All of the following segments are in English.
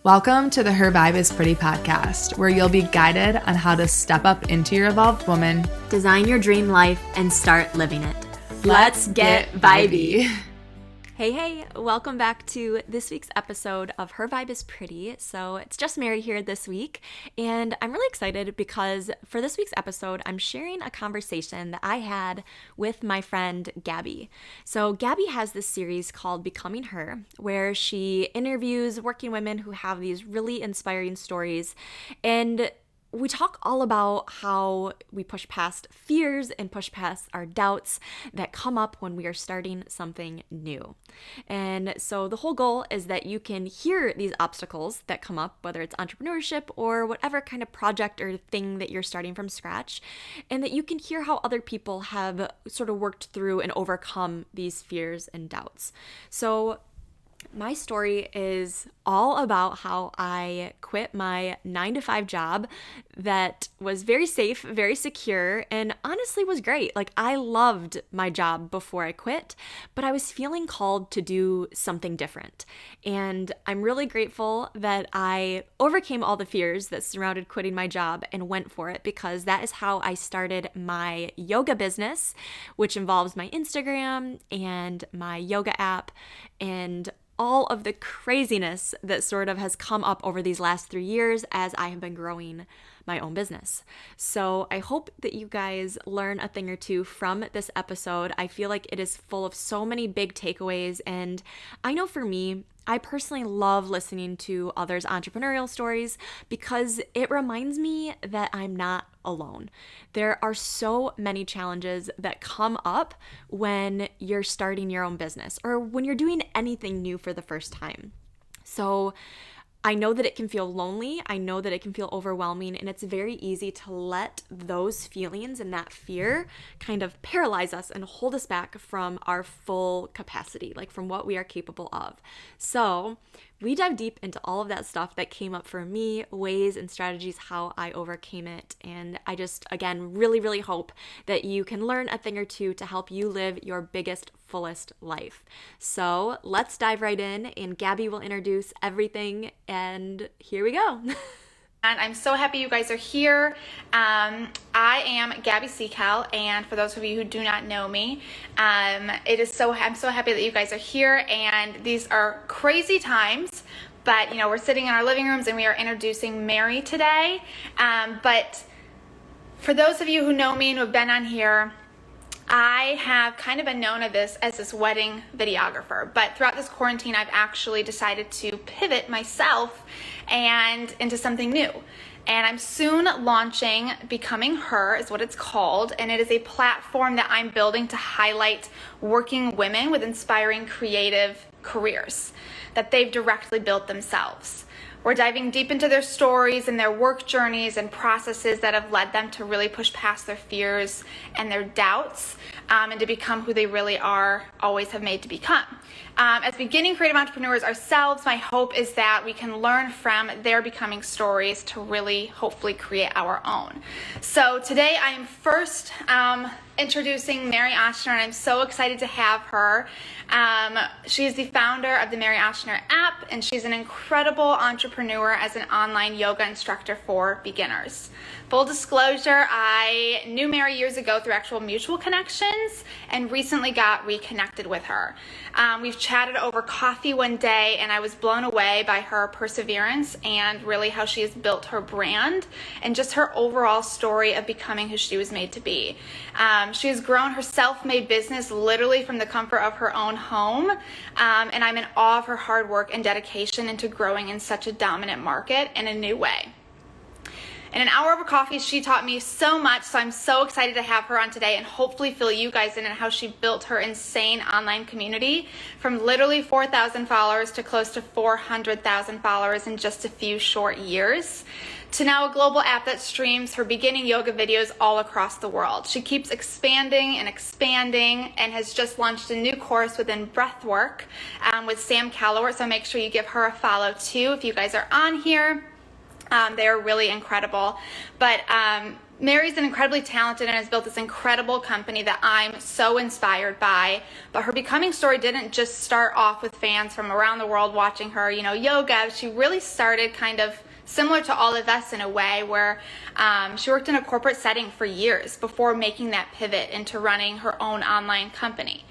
Welcome to the Her Vibe is Pretty podcast, where you'll be guided on how to step up into your evolved woman, design your dream life, and start living it. Let's get vibey. Hey, welcome back to this week's episode of Her Vibe is Pretty. So it's just Mary here this week, and I'm really excited because for this week's episode, I'm sharing a conversation that I had with my friend Gabby. So Gabby has this series called Becoming Her, where she interviews working women who have these really inspiring stories, and we talk all about how we push past fears and push past our doubts that come up when we are starting something new. And so the whole goal is that you can hear these obstacles that come up, whether it's entrepreneurship or whatever kind of project or thing that you're starting from scratch, and that you can hear how other people have sort of worked through and overcome these fears and doubts. So my story is all about how I quit my 9-to-5 job that was very safe, very secure, and honestly was great. Like, I loved my job before I quit, but I was feeling called to do something different. And I'm really grateful that I overcame all the fears that surrounded quitting my job and went for it, because that is how I started my yoga business, which involves my Instagram and my yoga app and all of the craziness that sort of has come up over these last 3 years as I have been growing my own business. So I hope that you guys learn a thing or two from this episode. I feel like it is full of so many big takeaways, and I know for me, I personally love listening to others' entrepreneurial stories because it reminds me that I'm not alone. There are so many challenges that come up when you're starting your own business or when you're doing anything new for the first time. So I know that it can feel lonely. I know that it can feel overwhelming, and it's very easy to let those feelings and that fear kind of paralyze us and hold us back from our full capacity, like from what we are capable of. So we dive deep into all of that stuff that came up for me, ways and strategies how I overcame it. And I just, again, really, really hope that you can learn a thing or two to help you live your biggest, fullest life. So let's dive right in, and Gabby will introduce everything, and here we go. And I'm so happy you guys are here. I am Gabby Seekell, and for those of you who do not know me, I'm so happy that you guys are here, and these are crazy times, but we're sitting in our living rooms and we are introducing Mary today. But for those of you who know me and who have been on here, I have kind of been known as this wedding videographer, but throughout this quarantine, I've actually decided to pivot myself and into something new. And I'm soon launching Becoming Her is what it's called, and it is a platform that I'm building to highlight working women with inspiring creative careers that they've directly built themselves. We're diving deep into their stories and their work journeys and processes that have led them to really push past their fears and their doubts and to become who they really are, always have made to become. As beginning creative entrepreneurs ourselves, my hope is that we can learn from their becoming stories to really hopefully create our own. So today I am first introducing Mary Ochsner, and I'm so excited to have her. She is the founder of the Mary Ochsner app, and she's an incredible entrepreneur as an online yoga instructor for beginners. Full disclosure, I knew Mary years ago through actual mutual connections and recently got reconnected with her. We've chatted over coffee one day, and I was blown away by her perseverance and really how she has built her brand and just her overall story of becoming who she was made to be. She has grown her self-made business literally from the comfort of her own home, and I'm in awe of her hard work and dedication into growing in such a dominant market in a new way. In an hour over coffee, she taught me so much, so I'm so excited to have her on today and hopefully fill you guys in on how she built her insane online community from literally 4,000 followers to close to 400,000 followers in just a few short years, to now a global app that streams her beginning yoga videos all across the world. She keeps expanding and has just launched a new course within breathwork with Sam Callowart, so make sure you give her a follow too if you guys are on here. They are really incredible. But Mary's an incredibly talented and has built this incredible company that I'm so inspired by. But her becoming story didn't just start off with fans from around the world watching her, yoga. She really started kind of similar to all of us in a way where she worked in a corporate setting for years before making that pivot into running her own online company.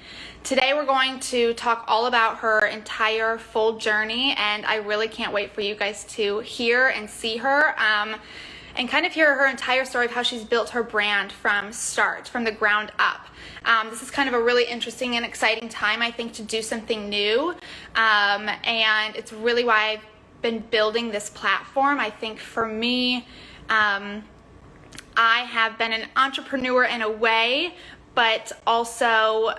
Today we're going to talk all about her entire full journey, and I really can't wait for you guys to hear and see her and kind of hear her entire story of how she's built her brand from the ground up. This is kind of a really interesting and exciting time, I think, to do something new, and it's really why I've been building this platform. I think for me, I have been an entrepreneur in a way, but also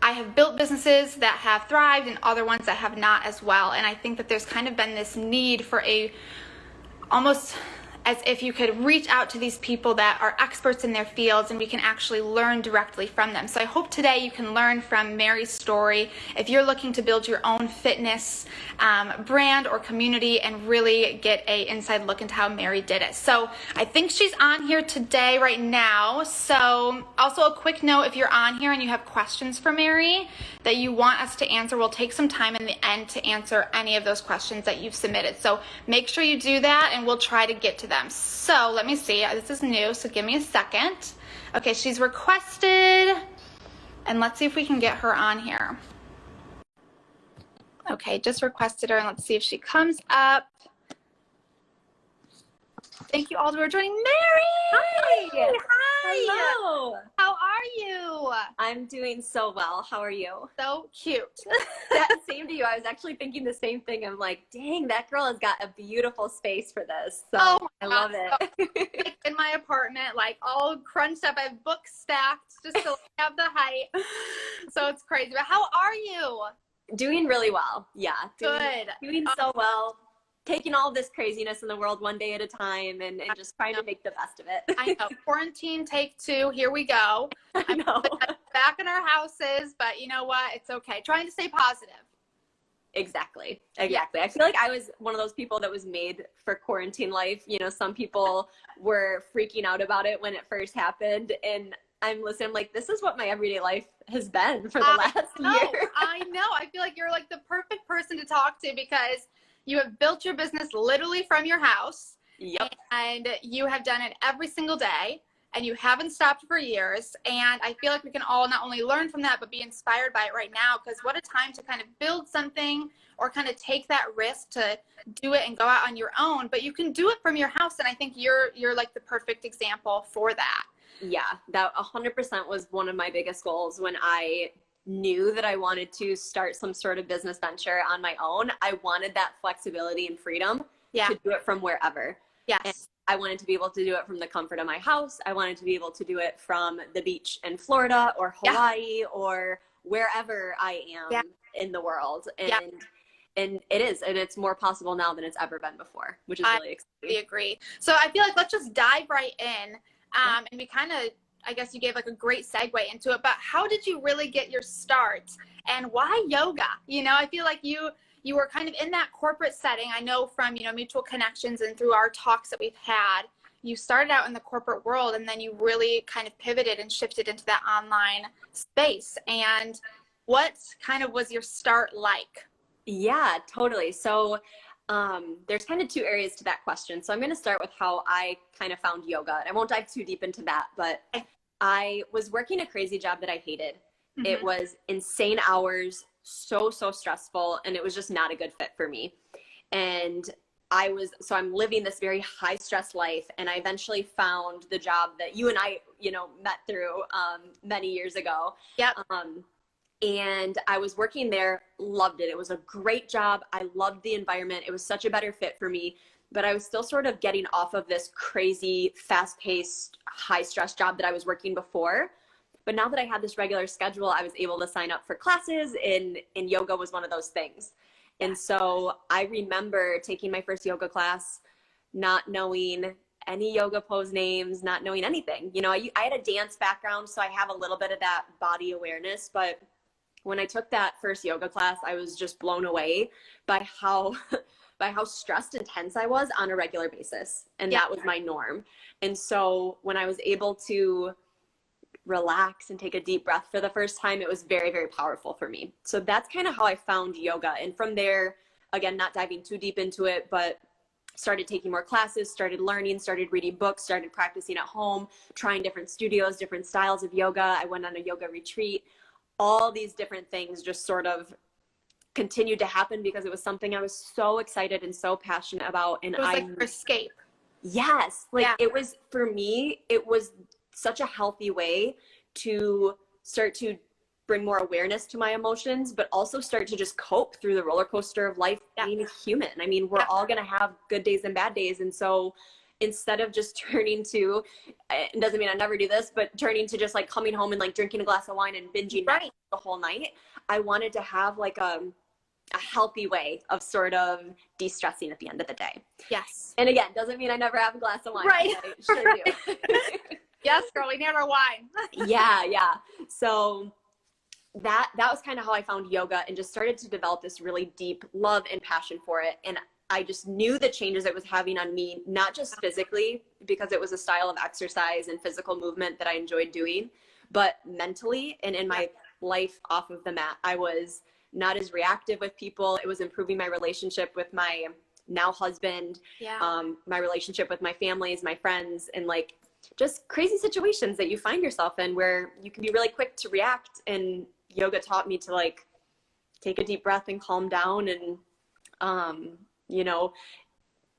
I have built businesses that have thrived and other ones that have not as well. And I think that there's kind of been this need for almost as if you could reach out to these people that are experts in their fields and we can actually learn directly from them. So I hope today you can learn from Mary's story if you're looking to build your own fitness brand or community and really get an inside look into how Mary did it. So I think she's on here today right now. So also a quick note, if you're on here and you have questions for Mary that you want us to answer, we'll take some time in the end to answer any of those questions that you've submitted. So make sure you do that and we'll try to get to them. So let me see, this is new, so give me a second. Okay, she's requested, and let's see if we can get her on here. Okay, just requested her, and let's see if she comes up. Thank you all for joining. Mary! Hi! Hello! How are you? I'm doing so well. How are you? So cute. Same to you. I was actually thinking the same thing. I'm like, dang, that girl has got a beautiful space for this. So I love it. In my apartment, like all crunched up. I have books stacked just to have the height. So it's crazy. But how are you? Doing really well. Yeah. Good. Doing so well. Taking all this craziness in the world one day at a time and just trying to make the best of it. I know. Quarantine take 2. Here we go. I know. Back in our houses, but you know what? It's okay. Trying to stay positive. Exactly. Yeah. I feel like I was one of those people that was made for quarantine life. Some people were freaking out about it when it first happened, and I'm listening. I'm like, this is what my everyday life has been for the last year. I know. I feel like you're like the perfect person to talk to because you have built your business literally from your house. Yep. And you have done it every single day, and you haven't stopped for years. And I feel like we can all not only learn from that, but be inspired by it right now, because what a time to kind of build something or kind of take that risk to do it and go out on your own. But you can do it from your house. And I think you're like the perfect example for that. Yeah, that 100% was one of my biggest goals when I knew that I wanted to start some sort of business venture on my own. I wanted that flexibility and freedom to do it from wherever. Yes. And I wanted to be able to do it from the comfort of my house. I wanted to be able to do it from the beach in Florida or Hawaii or wherever I am in the world. And it is, and it's more possible now than it's ever been before, which is really exciting. I agree. So I feel like let's just dive right in. And we kind of, I guess you gave like a great segue into it, but how did you really get your start and why yoga? I feel like you were kind of in that corporate setting. I know from, mutual connections and through our talks that we've had, you started out in the corporate world and then you really kind of pivoted and shifted into that online space. And what kind of was your start like? Yeah, totally. So there's kind of 2 areas to that question. So I'm going to start with how I kind of found yoga. And I won't dive too deep into that, but I was working a crazy job that I hated. Mm-hmm. It was insane hours, so stressful, and it was just not a good fit for me. And I'm living this very high stress life. And I eventually found the job that you and I, met through many years ago. Yep. And I was working there, loved it. It was a great job. I loved the environment. It was such a better fit for me, but I was still sort of getting off of this crazy, fast-paced, high-stress job that I was working before. But now that I had this regular schedule, I was able to sign up for classes, and yoga was one of those things. And so I remember taking my first yoga class, not knowing any yoga pose names, not knowing anything. I had a dance background, so I have a little bit of that body awareness, but when I took that first yoga class, I was just blown away by how by how stressed and tense I was on a regular basis. And that was my norm. And so when I was able to relax and take a deep breath for the first time, it was very, very powerful for me. So that's kind of how I found yoga. And from there, again, not diving too deep into it, but started taking more classes, started learning, started reading books, started practicing at home, trying different studios, different styles of yoga. I went on a yoga retreat. All these different things just sort of continued to happen because it was something I was so excited and so passionate about. And it was like your escape. Yes. Like it was, for me, it was such a healthy way to start to bring more awareness to my emotions, but also start to just cope through the roller coaster of life being human. I mean, we're all going to have good days and bad days. And so instead of just turning to, it doesn't mean I never do this, but turning to just like coming home and like drinking a glass of wine and binging the whole night, I wanted to have like a healthy way of sort of de-stressing at the end of the day. Yes. And again, doesn't mean I never have a glass of wine. Right. I sure do. Yes, girl, we never wine. Yeah. So that was kind of how I found yoga and just started to develop this really deep love and passion for it. And I just knew the changes it was having on me, not just physically, because it was a style of exercise and physical movement that I enjoyed doing, but mentally and in my life off of the mat. I was not as reactive with people. It was improving my relationship with my now husband, my relationship with my families, my friends, and like just crazy situations that you find yourself in where you can be really quick to react. And yoga taught me to like take a deep breath and calm down and, you know,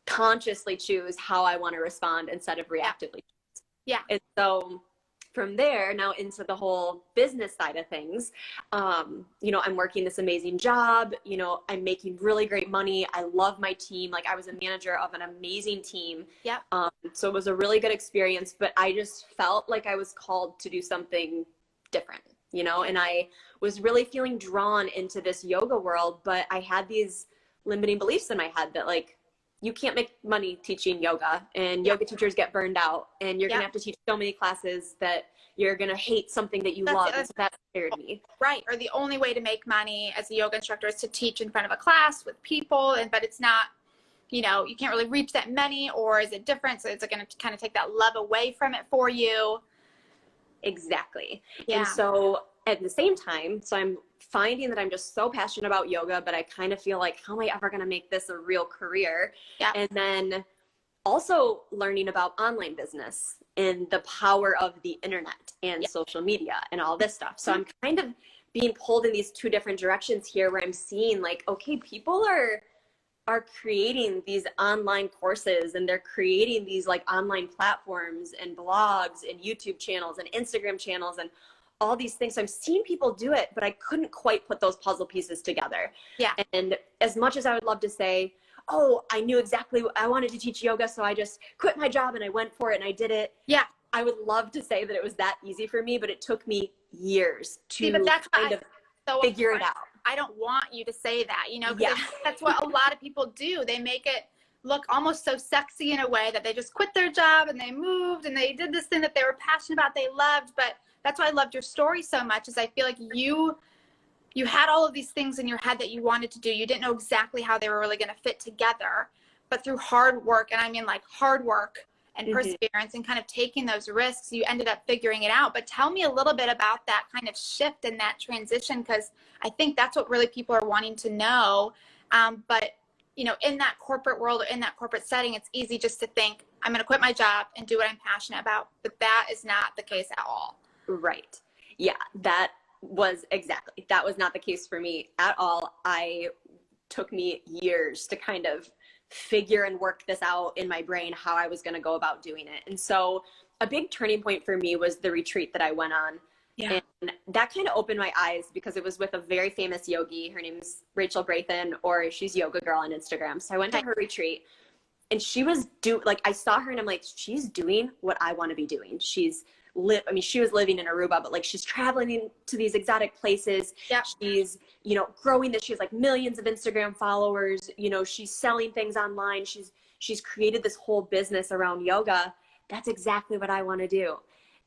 consciously choose how I want to respond instead of reactively. Yeah. And so from there now into the whole business side of things, you know, I'm working this amazing job, you know, I'm making really great money. I love my team. Like I was a manager of an amazing team. Yeah. So it was a really good experience, but I just felt like I was called to do something different, you know, and I was really feeling drawn into this yoga world, but I had these limiting beliefs in my head that like, you can't make money teaching yoga, and yoga teachers get burned out, and you're gonna have to teach so many classes that you're gonna hate something that you love. And so that scared me. Right. Or the only way to make money as a yoga instructor is to teach in front of a class with people, but it's not, you know, you can't really reach that many, or is it different? So it's gonna kind of take that love away from it for you. Exactly. Yeah. And so at the same time, so I'm finding that I'm just so passionate about yoga, but I kind of feel like, how am I ever going to make this a real career? Yeah. And then also learning about online business and the power of the internet and social media and all this stuff. So I'm kind of being pulled in these two different directions here where I'm seeing like, okay, people are creating these online courses, and they're creating these like online platforms and blogs and YouTube channels and Instagram channels and all these things. So I'm seeing people do it, but I couldn't quite put those puzzle pieces together. Yeah. And as much as I would love to say, oh, I knew exactly what I wanted to teach yoga, so I just quit my job and I went for it and I did it. Yeah. I would love to say that it was that easy for me, but it took me years to kind of figure it out. I don't want you to say that, you know, because that's what a lot of people do. They make it look almost so sexy in a way that they just quit their job and they moved and they did this thing that they were passionate about, they loved. But that's why I loved your story so much, is I feel like you had all of these things in your head that you wanted to do. You didn't know exactly how they were really going to fit together, but through hard work, and I mean like hard work and perseverance and kind of taking those risks, you ended up figuring it out. But tell me a little bit about that kind of shift and that transition, because I think that's what really people are wanting to know. But you know, in that corporate world or in that corporate setting, it's easy just to think, I'm going to quit my job and do what I'm passionate about. But that is not the case at all. Right. Yeah, that was not the case for me at all. Took me years to kind of figure and work this out in my brain, how I was going to go about doing it. And so a big turning point for me was the retreat that I went on. Yeah. And that kind of opened my eyes because it was with a very famous yogi. Her name's Rachel Brathen, or she's Yoga Girl on Instagram. So I went to her retreat, and she was I saw her and I'm like, she's doing what I want to be doing. she was living in Aruba, but like she's traveling to these exotic places. Yeah. She's, you know, growing this. She has like millions of Instagram followers. You know, she's selling things online. She's created this whole business around yoga. That's exactly what I want to do.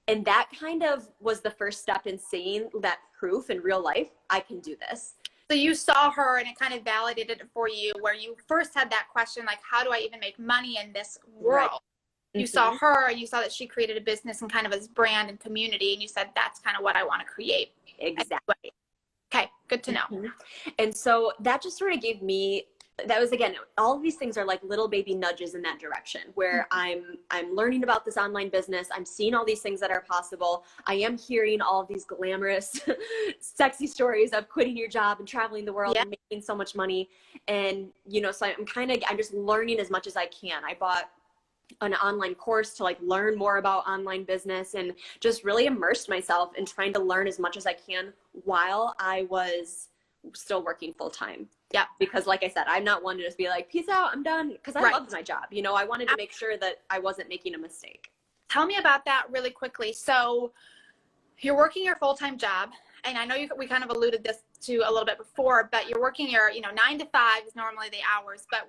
And that kind of was the first step in seeing that proof in real life. I can do this. So you saw her and it kind of validated it for you, where you first had that question, like, how do I even make money in this world? Right. You saw her and you saw that she created a business and kind of as brand and community, and you said, that's kind of what I want to create. Exactly. Okay, good to know. And so that just sort of gave me, that was, again, all of these things are like little baby nudges in that direction, where I'm learning about this online business. I'm seeing all these things that are possible. I am hearing all of these glamorous, sexy stories of quitting your job and traveling the world and making so much money. And, you know, so I'm just learning as much as I can. I bought an online course to like learn more about online business, and just really immersed myself in trying to learn as much as I can while I was still working full time. Yeah. Because like I said, I'm not one to just be like, peace out, I'm done. Because I loved my job. You know, I wanted to make sure that I wasn't making a mistake. Tell me about that really quickly. So you're working your full-time job, and I know we kind of alluded this to a little bit before, but you're working your, 9 to 5 is normally the hours, but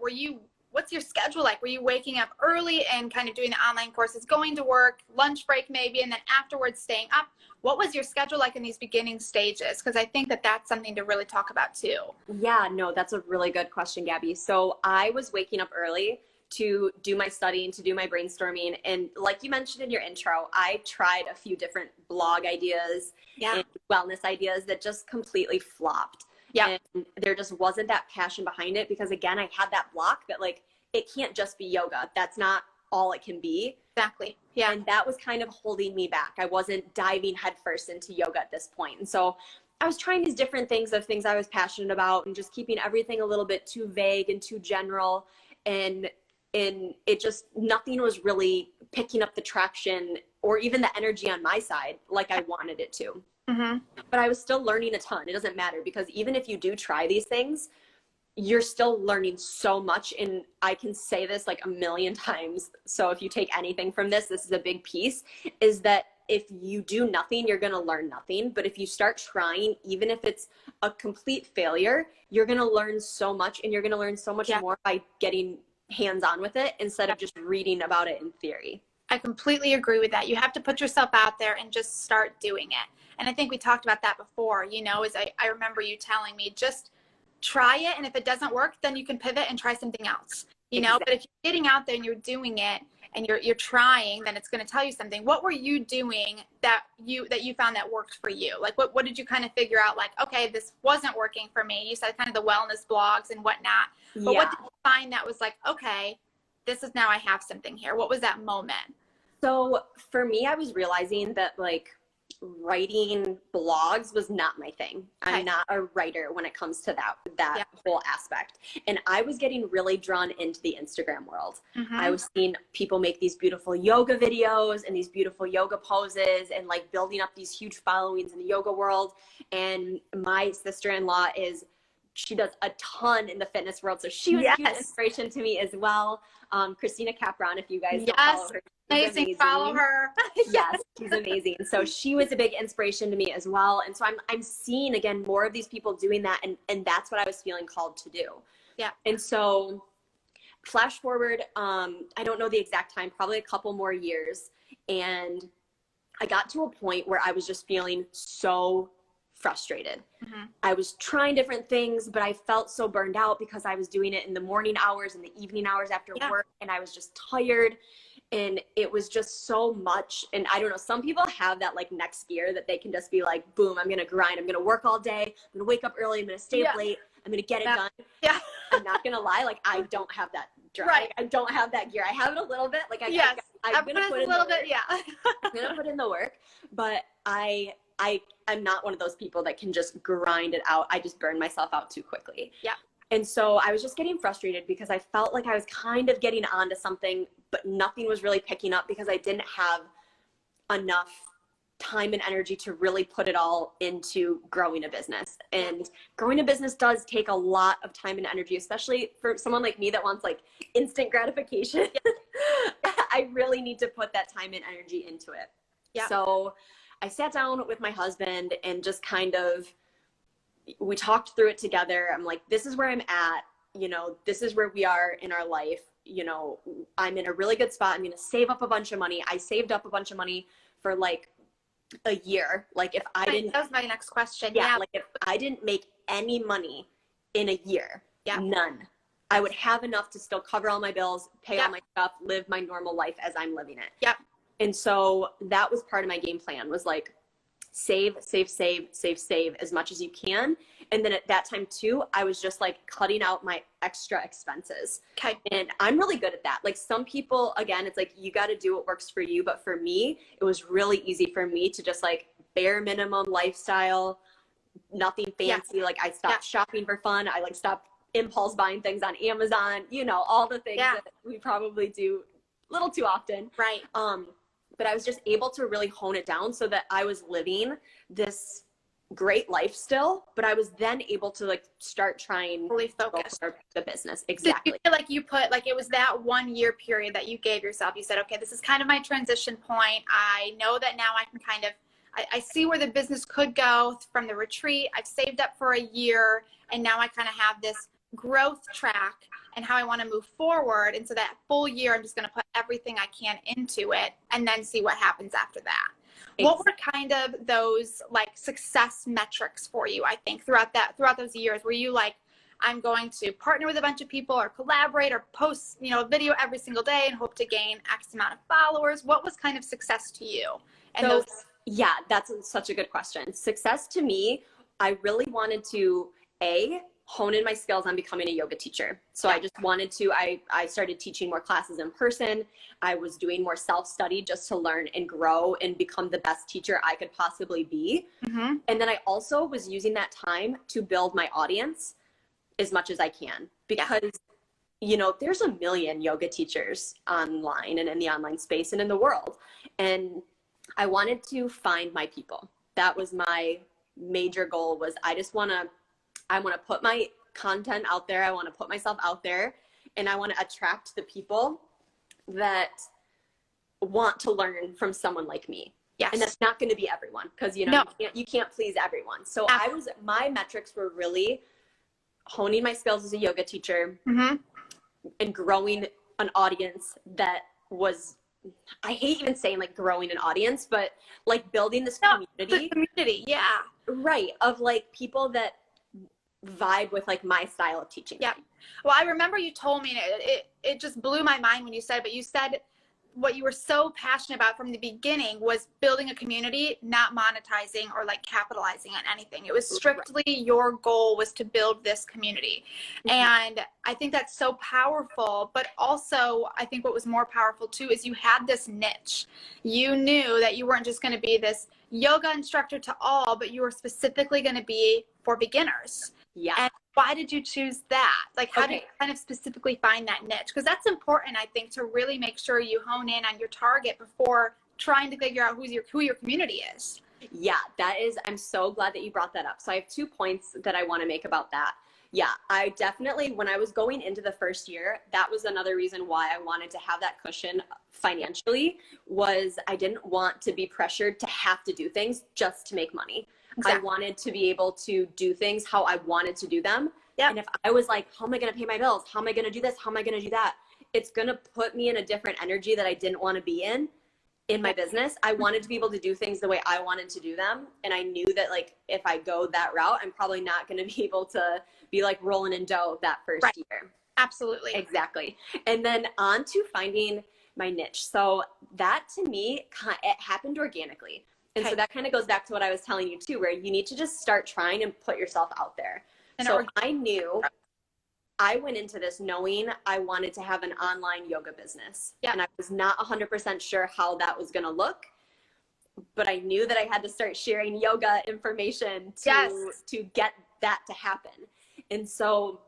what's your schedule like? Were you waking up early and kind of doing the online courses, going to work, lunch break maybe, and then afterwards staying up? What was your schedule like in these beginning stages? Because I think that that's something to really talk about too. Yeah, no, that's a really good question, Gabby. So I was waking up early to do my studying, to do my brainstorming. And like you mentioned in your intro, I tried a few different blog ideas and wellness ideas that just completely flopped. Yeah. And there just wasn't that passion behind it, because again, I had that block that like, it can't just be yoga. That's not all it can be. Exactly. Yeah. And that was kind of holding me back. I wasn't diving headfirst into yoga at this point. And so I was trying these different things I was passionate about, and just keeping everything a little bit too vague and too general. And it just, nothing was really picking up the traction or even the energy on my side like I wanted it to. Mm-hmm. But I was still learning a ton. It doesn't matter, because even if you do try these things, you're still learning so much. And I can say this like a million times. So if you take anything from this is a big piece, is that if you do nothing, you're going to learn nothing. But if you start trying, even if it's a complete failure, you're going to learn so much, and you're going to learn so much more by getting hands-on with it instead of just reading about it in theory. I completely agree with that. You have to put yourself out there and just start doing it. And I think we talked about that before, is I remember you telling me, just try it. And if it doesn't work, then you can pivot and try something else, Exactly. But if you're getting out there and you're doing it and you're trying, then it's going to tell you something. What were you doing that you found that worked for you? Like, what did you kind of figure out? Like, okay, this wasn't working for me. You said kind of the wellness blogs and whatnot, but what did you find that was like, okay, this is, now I have something here? What was that moment? So for me, I was realizing that like writing blogs was not my thing. I'm not a writer when it comes to that whole aspect. And I was getting really drawn into the Instagram world. Mm-hmm. I was seeing people make these beautiful yoga videos and these beautiful yoga poses, and like building up these huge followings in the yoga world. And my sister-in-law she does a ton in the fitness world. So she was a huge inspiration to me as well. Christina Capron, if you guys don't follow her. Amazing. Follow her. Yes, she's amazing. So she was a big inspiration to me as well. And so I'm seeing again more of these people doing that, and that's what I was feeling called to do. Yeah. And so flash forward, I don't know the exact time, probably a couple more years, and I got to a point where I was just feeling so frustrated. Mm-hmm. I was trying different things, but I felt so burned out because I was doing it in the morning hours and the evening hours after work, and I was just tired. And it was just so much. And I don't know, some people have that like next gear that they can just be like, boom, I'm going to grind. I'm going to work all day. I'm going to wake up early. I'm going to stay up late. I'm going to get it done. Yeah. I'm not going to lie. Like, I don't have that drive. Right. I don't have that gear. I have it a little bit. Like, I'm going to put in the work. I'm going to put in the work, but I'm not one of those people that can just grind it out. I just burn myself out too quickly. Yeah. And so I was just getting frustrated because I felt like I was kind of getting onto something, but nothing was really picking up because I didn't have enough time and energy to really put it all into growing a business. And growing a business does take a lot of time and energy, especially for someone like me that wants like instant gratification. I really need to put that time and energy into it. Yeah. So I sat down with my husband and just kind of, we talked through it together. I'm like, this is where I'm at, this is where we are in our life. I'm in a really good spot. I'm going to save up a bunch of money. I saved up a bunch of money for like a year, like if I didn't, that was my next question. yeah, like if I didn't make any money in a year, none, I would have enough to still cover all my bills, pay all my stuff, live my normal life as I'm living it. Yep. And so that was part of my game plan, was like save as much as you can. And then at that time too, I was just like cutting out my extra expenses. Okay. And I'm really good at that. Like some people, again, it's like, you got to do what works for you. But for me, it was really easy for me to just like bare minimum lifestyle, nothing fancy. Like I stopped shopping for fun. I like stopped impulse buying things on Amazon, you know, all the things that we probably do a little too often. Right. But I was just able to really hone it down so that I was living this great life still, but I was then able to like start trying fully focused the business. Exactly. So you feel like you put, like, it was that 1 year period that you gave yourself. You said, okay, this is kind of my transition point. I know that now I can kind of, I see where the business could go from the retreat. I've saved up for a year, and now I kind of have this growth track and how I want to move forward. And so that full year, I'm just going to put everything I can into it and then see what happens after that. What were kind of those like success metrics for you, I think, throughout those years? Were you like, I'm going to partner with a bunch of people or collaborate or post, you know, a video every single day and hope to gain X amount of followers? What was kind of success to you? And so, yeah, that's such a good question. Success to me, I really wanted to, hone in my skills on becoming a yoga teacher. So I just wanted to, I started teaching more classes in person. I was doing more self-study just to learn and grow and become the best teacher I could possibly be. Mm-hmm. And then I also was using that time to build my audience as much as I can, because you know, there's a million yoga teachers online and in the online space and in the world. And I wanted to find my people. That was my major goal, was I want to put my content out there. I want to put myself out there, and I want to attract the people that want to learn from someone like me. Yes. And that's not going to be everyone, because, you know, you can't please everyone. So my metrics were really honing my skills as a yoga teacher, mm-hmm. and growing an audience that was, I hate even saying like growing an audience, but like building this community. Right. Of like people that vibe with like my style of teaching. Yeah. Well, I remember you told me, and it just blew my mind when you said, but you said what you were so passionate about from the beginning was building a community, not monetizing or like capitalizing on anything. It was strictly your goal was to build this community. Mm-hmm. And I think that's so powerful, but also I think what was more powerful too is you had this niche. You knew that you weren't just going to be this yoga instructor to all, but you were specifically going to be for beginners. Yeah. And why did you choose that? Like, how did you kind of specifically find that niche? Because that's important, I think, to really make sure you hone in on your target before trying to figure out who your community is. Yeah, that is, I'm so glad that you brought that up. So I have 2 points that I want to make about that. Yeah, I definitely, when I was going into the first year, that was another reason why I wanted to have that cushion financially, was I didn't want to be pressured to have to do things just to make money. Exactly. I wanted to be able to do things how I wanted to do them. Yep. And if I was like, how am I going to pay my bills? How am I going to do this? How am I going to do that? It's going to put me in a different energy that I didn't want to be in my business. I wanted to be able to do things the way I wanted to do them. And I knew that like, if I go that route, I'm probably not going to be able to be like rolling in dough that first year. Absolutely. Exactly. And then on to finding my niche. So that to me, it happened organically. And so that kind of goes back to what I was telling you too, where you need to just start trying and put yourself out there. And so I knew, I went into this knowing I wanted to have an online yoga business. Yeah. And I was not 100% sure how that was going to look, but I knew that I had to start sharing yoga information to get that to happen. And so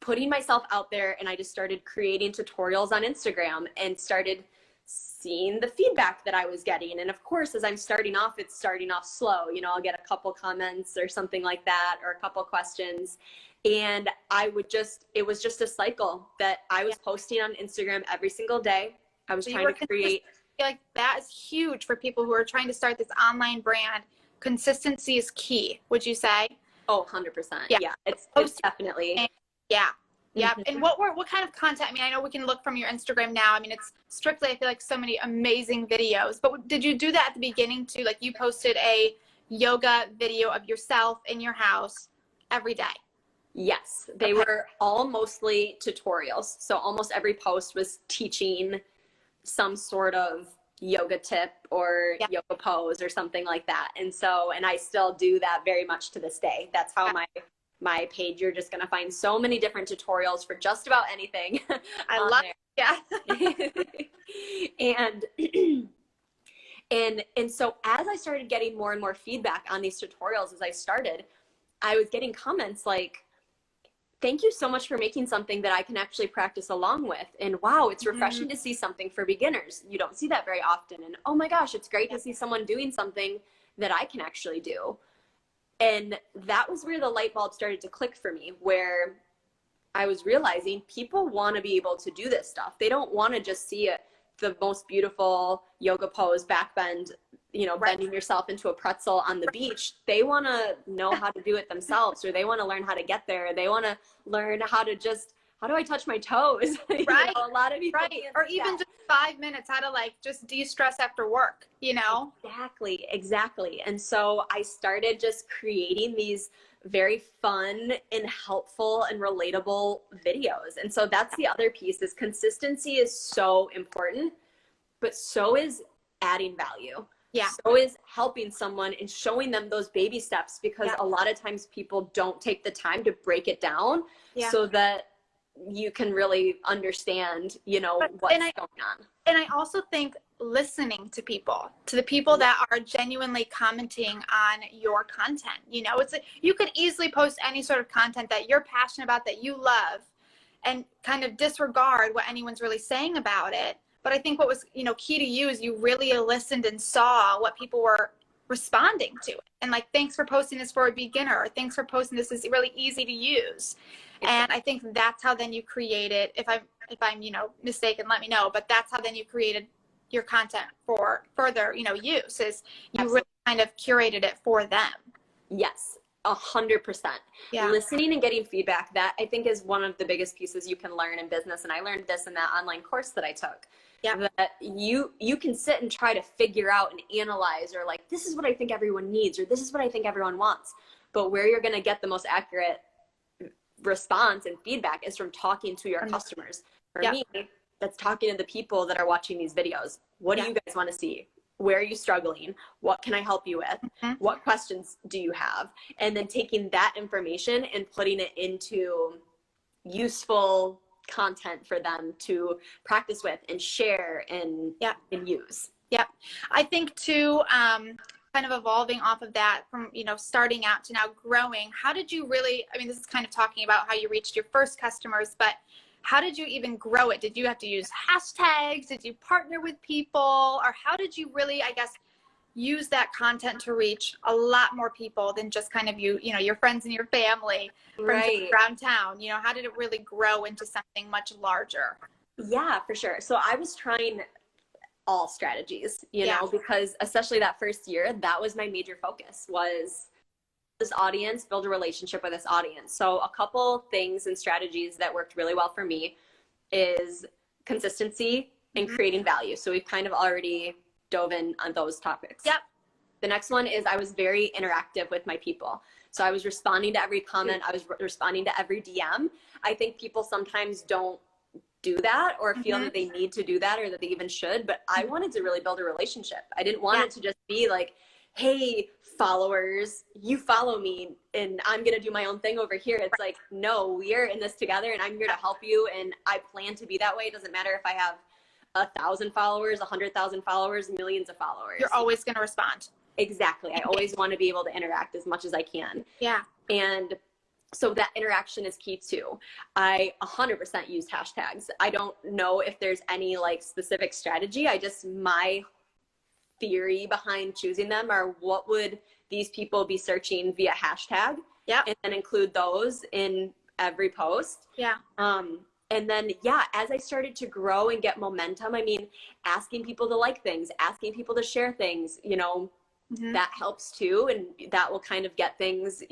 putting myself out there, and I just started creating tutorials on Instagram and started seeing the feedback that I was getting. And of course, as I'm starting off, it's starting off slow. You know, I'll get a couple comments or something like that, or a couple questions. And it was just a cycle that I was posting on Instagram every single day. I was trying to create. I feel like that is huge for people who are trying to start this online brand. Consistency is key, would you say? Oh, 100%. Yeah, it's definitely. Yeah. Yep. And what kind of content? I mean, I know we can look from your Instagram now. I mean, it's strictly, I feel like, so many amazing videos. But did you do that at the beginning too? Like, you posted a yoga video of yourself in your house every day? Yes, they were all mostly tutorials. So almost every post was teaching some sort of yoga tip or yoga pose or something like that. And I still do that very much to this day. That's how my page, you're just going to find so many different tutorials for just about anything. I love it. Yeah. And so as I started getting more and more feedback on these tutorials, as I started, I was getting comments like, thank you so much for making something that I can actually practice along with. And wow, it's refreshing to see something for beginners. You don't see that very often. And oh my gosh, it's great to see someone doing something that I can actually do. And that was where the light bulb started to click for me, where I was realizing people want to be able to do this stuff. They don't want to just see the most beautiful yoga pose, back bend, bending yourself into a pretzel on the beach. They want to know how to do it themselves, or they want to learn how to get there. They want to learn how do I touch my toes? Right. A lot of people or even just 5 minutes, how to just de-stress after work, Exactly. And so I started just creating these very fun and helpful and relatable videos. And so that's the other piece, is consistency is so important, but so is adding value. Yeah. So is helping someone and showing them those baby steps, because a lot of times people don't take the time to break it down so that you can really understand, what's going on. And I also think listening to the people that are genuinely commenting on your content, you could easily post any sort of content that you're passionate about, that you love, and kind of disregard what anyone's really saying about it. But I think what was, key to you is you really listened and saw what people were responding to. And thanks for posting this for a beginner, or thanks for posting this is really easy to use. And I think that's how then you created, if I'm mistaken, let me know, but that's how then you created your content for further, use, is you really kind of curated it for them. Yes. 100%. Yeah. Listening and getting feedback, that I think is one of the biggest pieces you can learn in business. And I learned this in that online course that I took. Yeah. That you can sit and try to figure out and analyze, or this is what I think everyone needs, or this is what I think everyone wants. But where you're going to get the most accurate response and feedback is from talking to your customers. For me, that's talking to the people that are watching these videos. What do you guys want to see? Where are you struggling? What can I help you with? What questions do you have? And then taking that information and putting it into useful content for them to practice with and share and use. Yeah. I think too, kind of evolving off of that from, starting out to now growing, how did you really, this is kind of talking about how you reached your first customers, but how did you even grow it? Did you have to use hashtags? Did you partner with people? Or how did you really, use that content to reach a lot more people than just kind of your friends and your family around town? How did it really grow into something much larger? Yeah, for sure. So I was trying all strategies, know, because especially that first year, that was my major focus, was this audience, build a relationship with this audience. So a couple things and strategies that worked really well for me is consistency and creating value. So we've kind of already dove in on those topics. Yep. The next one is I was very interactive with my people. So I was responding to every comment. I was responding to every DM. I think people sometimes don't do that or feel that they need to do that or that they even should, but I wanted to really build a relationship. I didn't want it to just be like, hey, followers, you follow me and I'm going to do my own thing over here. It's like, no, we are in this together and I'm here to help you. And I plan to be that way. It doesn't matter if I have 1,000 followers, 100,000 followers, millions of followers. You're always going to respond. Exactly. I always want to be able to interact as much as I can. Yeah. And so that interaction is key too. I 100% use hashtags. I don't know if there's any like specific strategy. My theory behind choosing them are what would these people be searching via hashtag? Yeah. And then include those in every post. Yeah. And then, as I started to grow and get momentum, asking people to like things, asking people to share things, that helps too. And that will kind of get things,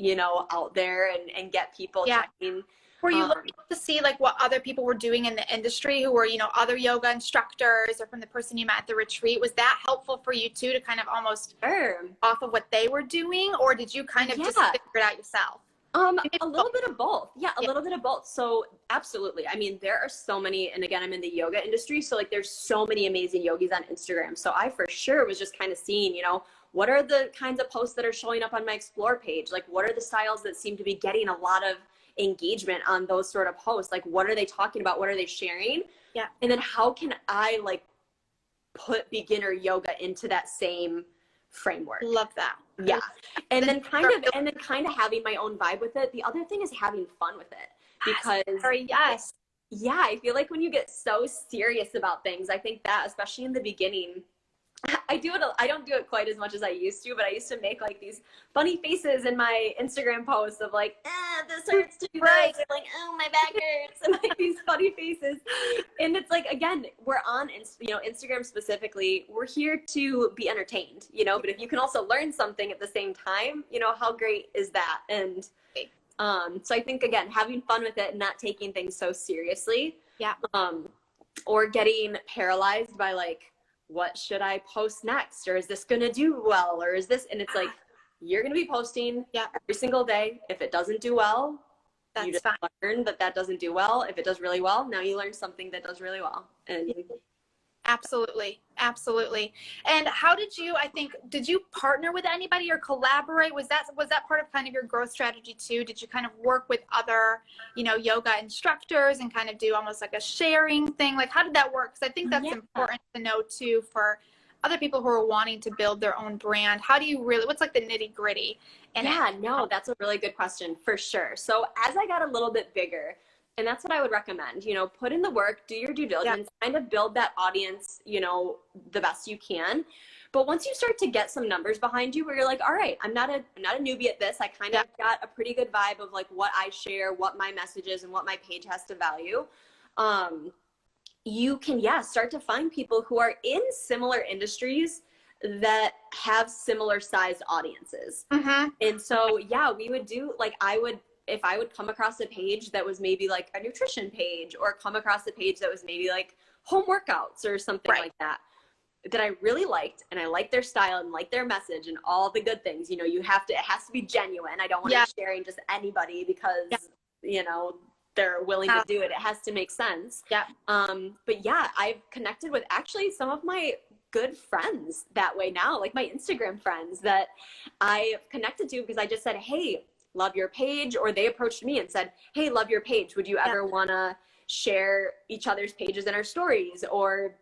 out there and get people checking Were you looking to see like what other people were doing in the industry who were, you know, other yoga instructors or from the person you met at the retreat? Was that helpful for you too, to kind of almost off of what they were doing, or did you kind of just figure it out yourself? A little bit of both. Yeah, a little bit of both. So absolutely. I mean, there are so many, and again, I'm in the yoga industry. So like there's so many amazing yogis on Instagram. So I for sure was just kind of seeing, you know, what are the kinds of posts that are showing up on my explore page? Like what are the styles that seem to be getting a lot of engagement on those sort of posts? Like what are they talking about? What are they sharing? Yeah. And then how can I like put beginner yoga into that same framework? Love that. Yeah. And then kind of having my own vibe with it. The other thing is having fun with it, because yeah, I feel like when you get so serious about things, I think that especially in the beginning, I don't do it quite as much as I used to, but I used to make like these funny faces in my Instagram posts of like, this hurts to do this, or like, oh, my back hurts, and like these funny faces. And it's like, again, we're on, you know, Instagram specifically, we're here to be entertained, you know, but if you can also learn something at the same time, you know, how great is that? And so I think, again, having fun with it and not taking things so seriously, or getting paralyzed by like, what should I post next? Or is this going to do well? Or is this, and it's like, you're going to be posting every single day. If it doesn't do well, you just learn that doesn't do well. If it does really well, now you learn something that does really well. And absolutely. Absolutely. And how did you, did you partner with anybody or collaborate? Was that part of kind of your growth strategy too? Did you kind of work with other, you know, yoga instructors and kind of do almost like a sharing thing? Like, how did that work? Because I think that's important to know too, for other people who are wanting to build their own brand. How do you really, what's like the nitty gritty? And that's a really good question for sure. So as I got a little bit bigger, and that's what I would recommend, you know, put in the work, do your due diligence, kind of build that audience, you know, the best you can. But once you start to get some numbers behind you where you're like, all right, I'm not a newbie at this. I kind of got a pretty good vibe of like what I share, what my message is, and what my page has to value. You can, start to find people who are in similar industries that have similar sized audiences. And so, we would do like, if I would come across a page that was maybe like a nutrition page, or come across a page that was maybe like home workouts or something like that I really liked, and I liked their style and liked their message and all the good things, you know, it has to be genuine. I don't want to be sharing just anybody because, you know, they're willing to do it. It has to make sense. But I've connected with actually some of my good friends that way now, like my Instagram friends that I've connected to because I just said, hey, love your page, or they approached me and said, hey, love your page. Would you ever want to share each other's pages in our stories, or,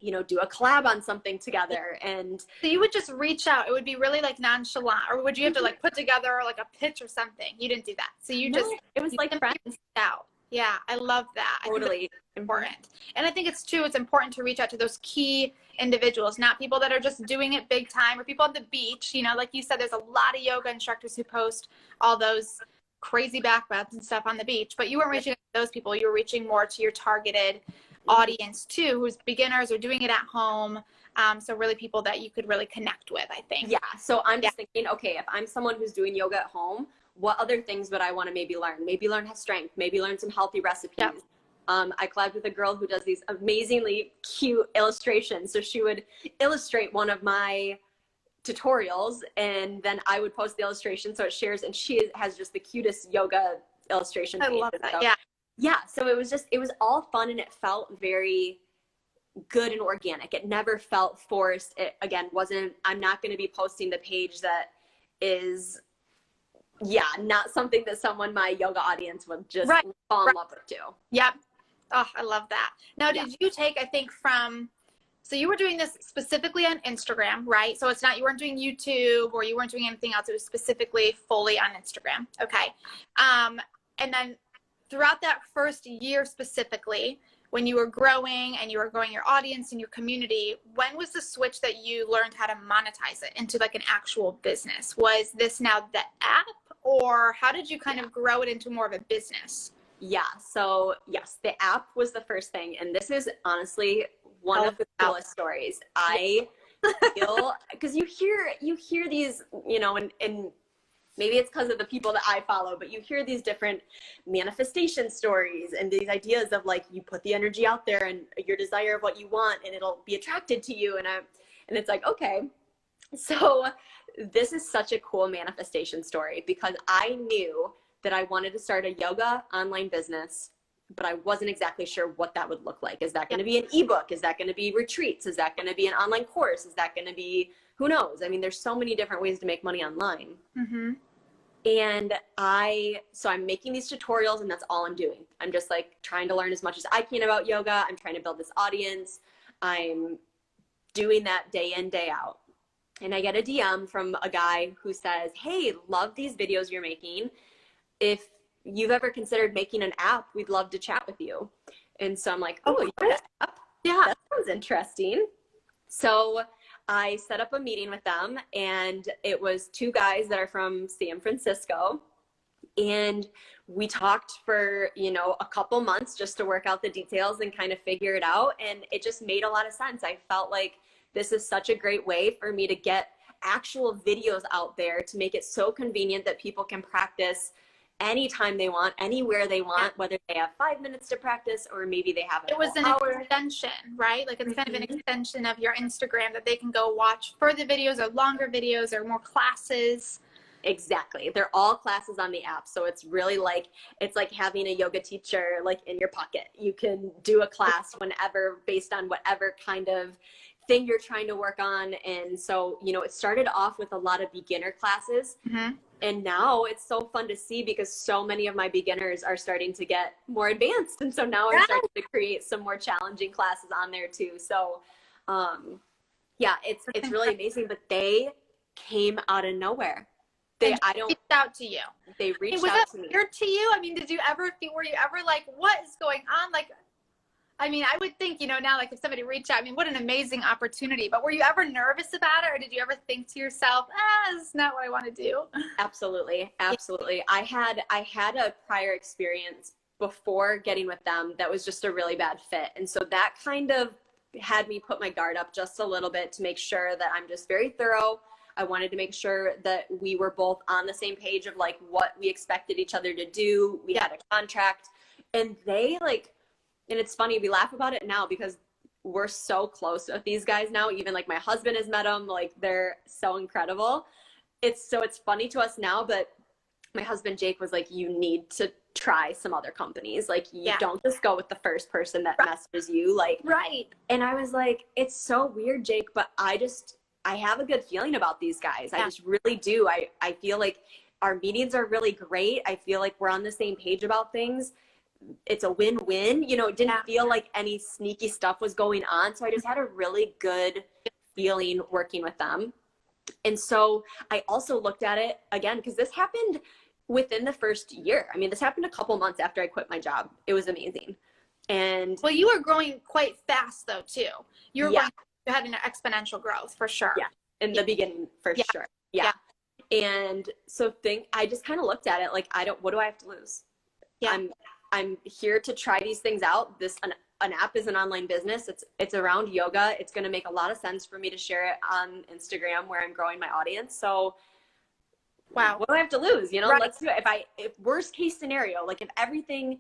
you know, do a collab on something together? And so you would just reach out. It would be really like nonchalant, or would you have to like put together like a pitch or something? You didn't do that. So it was like friends out. Yeah, I love that. Totally important. And I think it's important to reach out to those key individuals, not people that are just doing it big time, or people on the beach. You know, like you said, there's a lot of yoga instructors who post all those crazy back rubs and stuff on the beach, but you weren't reaching out to those people. You were reaching more to your targeted audience too, who's beginners or doing it at home. So really people that you could really connect with, I think. So I'm just thinking, okay, if I'm someone who's doing yoga at home, what other things would I want to maybe learn? Maybe learn strength, maybe learn some healthy recipes. I collabed with a girl who does these amazingly cute illustrations. So she would illustrate one of my tutorials, and then I would post the illustration so it shares, and she has just the cutest yoga illustration page. I love that. So it was all fun, and it felt very good and organic. It never felt forced. It, again, I'm not going to be posting the page that is not something that someone my yoga audience would just fall in love with too. Oh, I love that. Now, did you take, I think so you were doing this specifically on Instagram, right? So you weren't doing YouTube, or you weren't doing anything else. It was specifically fully on Instagram. Okay. And then throughout that first year specifically, when you were growing and you were growing your audience and your community, when was the switch that you learned how to monetize it into like an actual business? Was this now the app, or how did you kind of grow it into more of a business? So yes, the app was the first thing. And this is honestly one of the coolest stories. I feel, because you hear these, you know, in maybe it's because of the people that I follow, but you hear these different manifestation stories and these ideas of like, you put the energy out there and your desire of what you want and it'll be attracted to you. And it's like, okay, so this is such a cool manifestation story because I knew that I wanted to start a yoga online business, but I wasn't exactly sure what that would look like. Is that going to be an ebook? Is that going to be retreats? Is that going to be an online course? Is that going to be, who knows? I mean, there's so many different ways to make money online. Mm-hmm. And so I'm making these tutorials and that's all I'm doing. I'm just like trying to learn as much as I can about yoga. I'm trying to build this audience. I'm doing that day in, day out. And I get a DM from a guy who says, hey, love these videos you're making. If you've ever considered making an app, we'd love to chat with you. And so I'm like, oh, you have an app? Yeah, that sounds interesting. So I set up a meeting with them, and it was two guys that are from San Francisco. And we talked for, a couple months just to work out the details and kind of figure it out. And it just made a lot of sense. I felt like this is such a great way for me to get actual videos out there to make it so convenient that people can practice anytime they want, anywhere they want, whether they have 5 minutes to practice or maybe they have an hour. Extension, right? Like it's kind of an extension of your Instagram that they can go watch further videos or longer videos or more classes. Exactly. They're all classes on the app. So it's really like, it's like having a yoga teacher like in your pocket. You can do a class whenever based on whatever kind of thing you're trying to work on. And so, it started off with a lot of beginner classes. Mm-hmm. And now it's so fun to see because so many of my beginners are starting to get more advanced. And so now I'm starting to create some more challenging classes on there too. So, it's really amazing, but they came out of nowhere. Reached out to you. They reached out out to me. Was that weird to you? I mean, were you ever like, what is going on? Like, I mean, I would think, now, like if somebody reached out, I mean, what an amazing opportunity, but were you ever nervous about it? Or did you ever think to yourself, this is not what I want to do? Absolutely. Absolutely. I had a prior experience before getting with them that was just a really bad fit. And so that kind of had me put my guard up just a little bit to make sure that I'm just very thorough. I wanted to make sure that we were both on the same page of like what we expected each other to do. We had a contract, and and it's funny, we laugh about it now because we're so close with these guys now. Even like my husband has met them, like they're so incredible. It's funny to us now, but my husband Jake was like, you need to try some other companies. Like you don't just go with the first person that messages you. Like, right. And I was like, it's so weird, Jake, but I have a good feeling about these guys. I just really do. I feel like our meetings are really great. I feel like we're on the same page about things. It's a win-win. It didn't feel like any sneaky stuff was going on. So I just had a really good feeling working with them. And so I also looked at it again, because this happened within the first year. I mean, this happened a couple months after I quit my job. It was amazing. And well, you were growing quite fast though, too. You had an exponential growth for sure. Yeah. In the beginning, for sure. Yeah. And so I just kind of looked at it like, what do I have to lose? Yeah. I'm here to try these things out. An app is an online business. It's around yoga. It's going to make a lot of sense for me to share it on Instagram where I'm growing my audience. So what do I have to lose? Let's do it. If worst case scenario, like if everything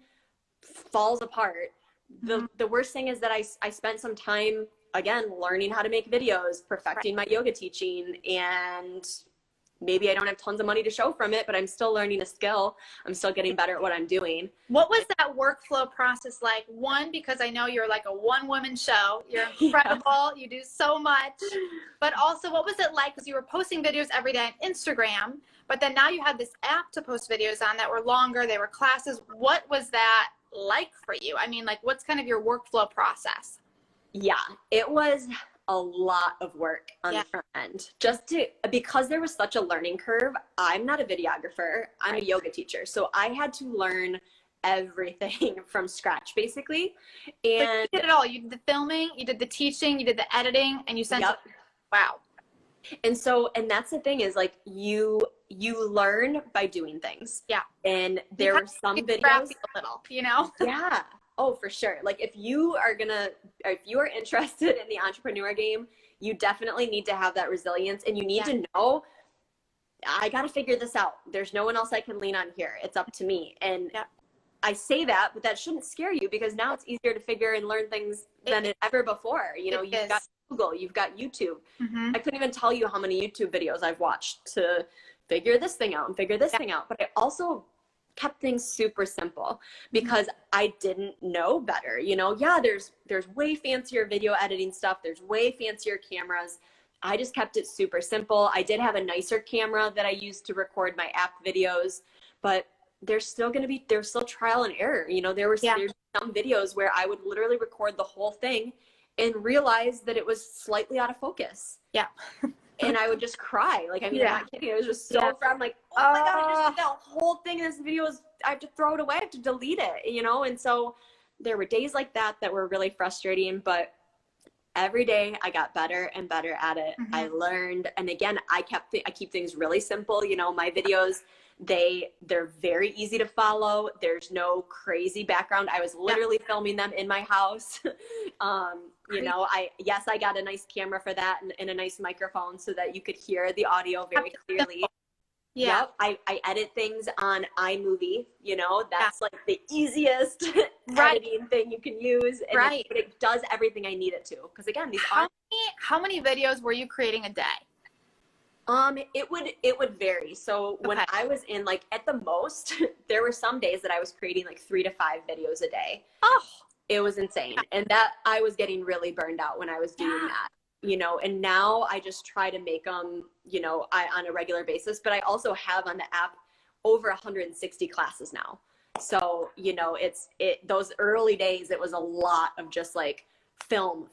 falls apart, the worst thing is that I spent some time, again, learning how to make videos, perfecting my yoga teaching, and maybe I don't have tons of money to show from it, but I'm still learning a skill. I'm still getting better at what I'm doing. What was that workflow process like? One, because I know you're like a one-woman show. You're incredible. You do so much. But also, what was it like? Because you were posting videos every day on Instagram, but then now you had this app to post videos on that were longer. They were classes. What was that like for you? I mean, like, what's kind of your workflow process? Yeah, it was a lot of work on the front end. Because there was such a learning curve. I'm not a videographer. I'm a yoga teacher. So I had to learn everything from scratch, basically. And you did it all. You did the filming, you did the teaching, you did the editing, and you sent it. Wow. And that's the thing is like you learn by doing things. Yeah. And there were some videos a little, Yeah. Oh, for sure. Like if you are interested in the entrepreneur game, you definitely need to have that resilience, and you need to know I got to figure this out. There's no one else I can lean on here. It's up to me. And I say that, but that shouldn't scare you, because now it's easier to figure and learn things than ever before. You know, you've got Google, you've got YouTube. I couldn't even tell you how many YouTube videos I've watched to figure this thing out and figure this thing out. But I also kept things super simple because I didn't know better. You know, there's way fancier video editing stuff. There's way fancier cameras. I just kept it super simple. I did have a nicer camera that I used to record my app videos, but there's still trial and error. You know, there's some videos where I would literally record the whole thing and realize that it was slightly out of focus. Yeah. And I would just cry. Like, I mean, I'm not kidding. It was just so fun. I'm like, oh my God, I just did that whole thing. This video I have to throw it away. I have to delete it, you know? And so there were days like that were really frustrating, but every day I got better and better at it. I learned. And again, I keep things really simple. You know, my videos, they're very easy to follow. There's no crazy background. I was literally filming them in my house. You know, I got a nice camera for that and a nice microphone so that you could hear the audio very clearly. Yep. I edit things on iMovie, you know, that's like the easiest editing thing you can use. And it does everything I need it to. Because again, how many videos were you creating a day? It would vary. So when I was in, like, at the most, there were some days that I was creating like 3 to 5 videos a day. Oh, it was insane. And that I was getting really burned out when I was doing that, you know, and now I just try to make them, you know, on a regular basis, but I also have on the app over 160 classes now. So, you know, those early days, it was a lot of just like film,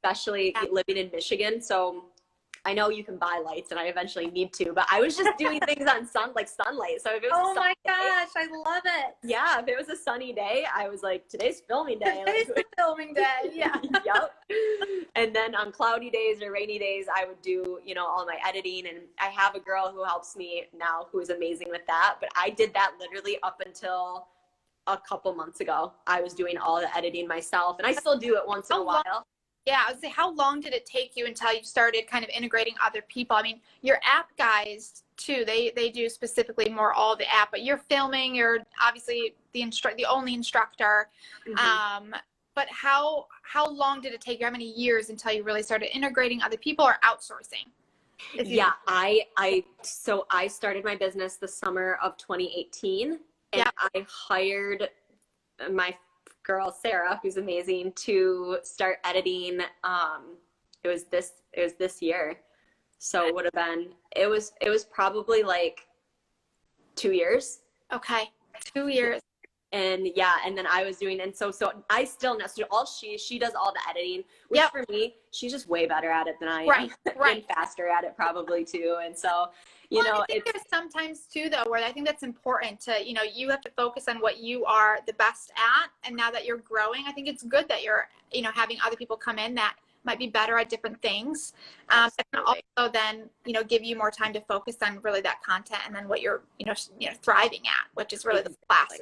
especially living in Michigan. So I know you can buy lights, and I eventually need to, but I was just doing things on sunlight. So if it was my gosh, I love it. Yeah, if it was a sunny day, I was like, today's filming day. Today's the filming day. Yeah. Yep. And then on cloudy days or rainy days, I would do, you know, all my editing. And I have a girl who helps me now who is amazing with that. But I did that literally up until a couple months ago. I was doing all the editing myself, and I still do it once in a while. Yeah, I would say, how long did it take you until you started kind of integrating other people? I mean, your app guys too, they do specifically more all the app, but you're filming, you're obviously the only instructor. But how long did it take you? How many years until you really started integrating other people or outsourcing? Yeah, so I started my business the summer of 2018, and I hired my girl Sarah, who's amazing, to start editing. It was this year, so it was probably like 2 years. Okay, 2 years. And and then I was doing, and so I still know, so she does all the editing, which for me, she's just way better at it than I am. And faster at it probably too. And so, you know, I think there's sometimes too though, where I think that's important to, you know, you have to focus on what you are the best at. And now that you're growing, I think it's good that you're, you know, having other people come in that might be better at different things. And also then, you know, give you more time to focus on really that content and then what you're, you know, thriving at, which is really the classes.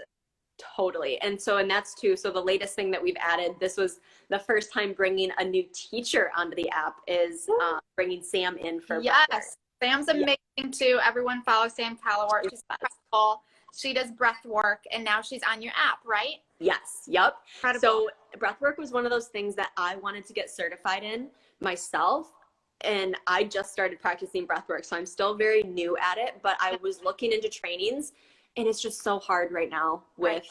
Totally. And that's too. So the latest thing that we've added, this was the first time bringing a new teacher onto the app, is bringing Sam in for breathwork. Sam's amazing too. Everyone follow Sam Callowart. She's wonderful. She does breath work, and now she's on your app, right? Yes. Yep. Incredible. So breathwork was one of those things that I wanted to get certified in myself. And I just started practicing breathwork. So I'm still very new at it, but I was looking into trainings. And it's just so hard right now with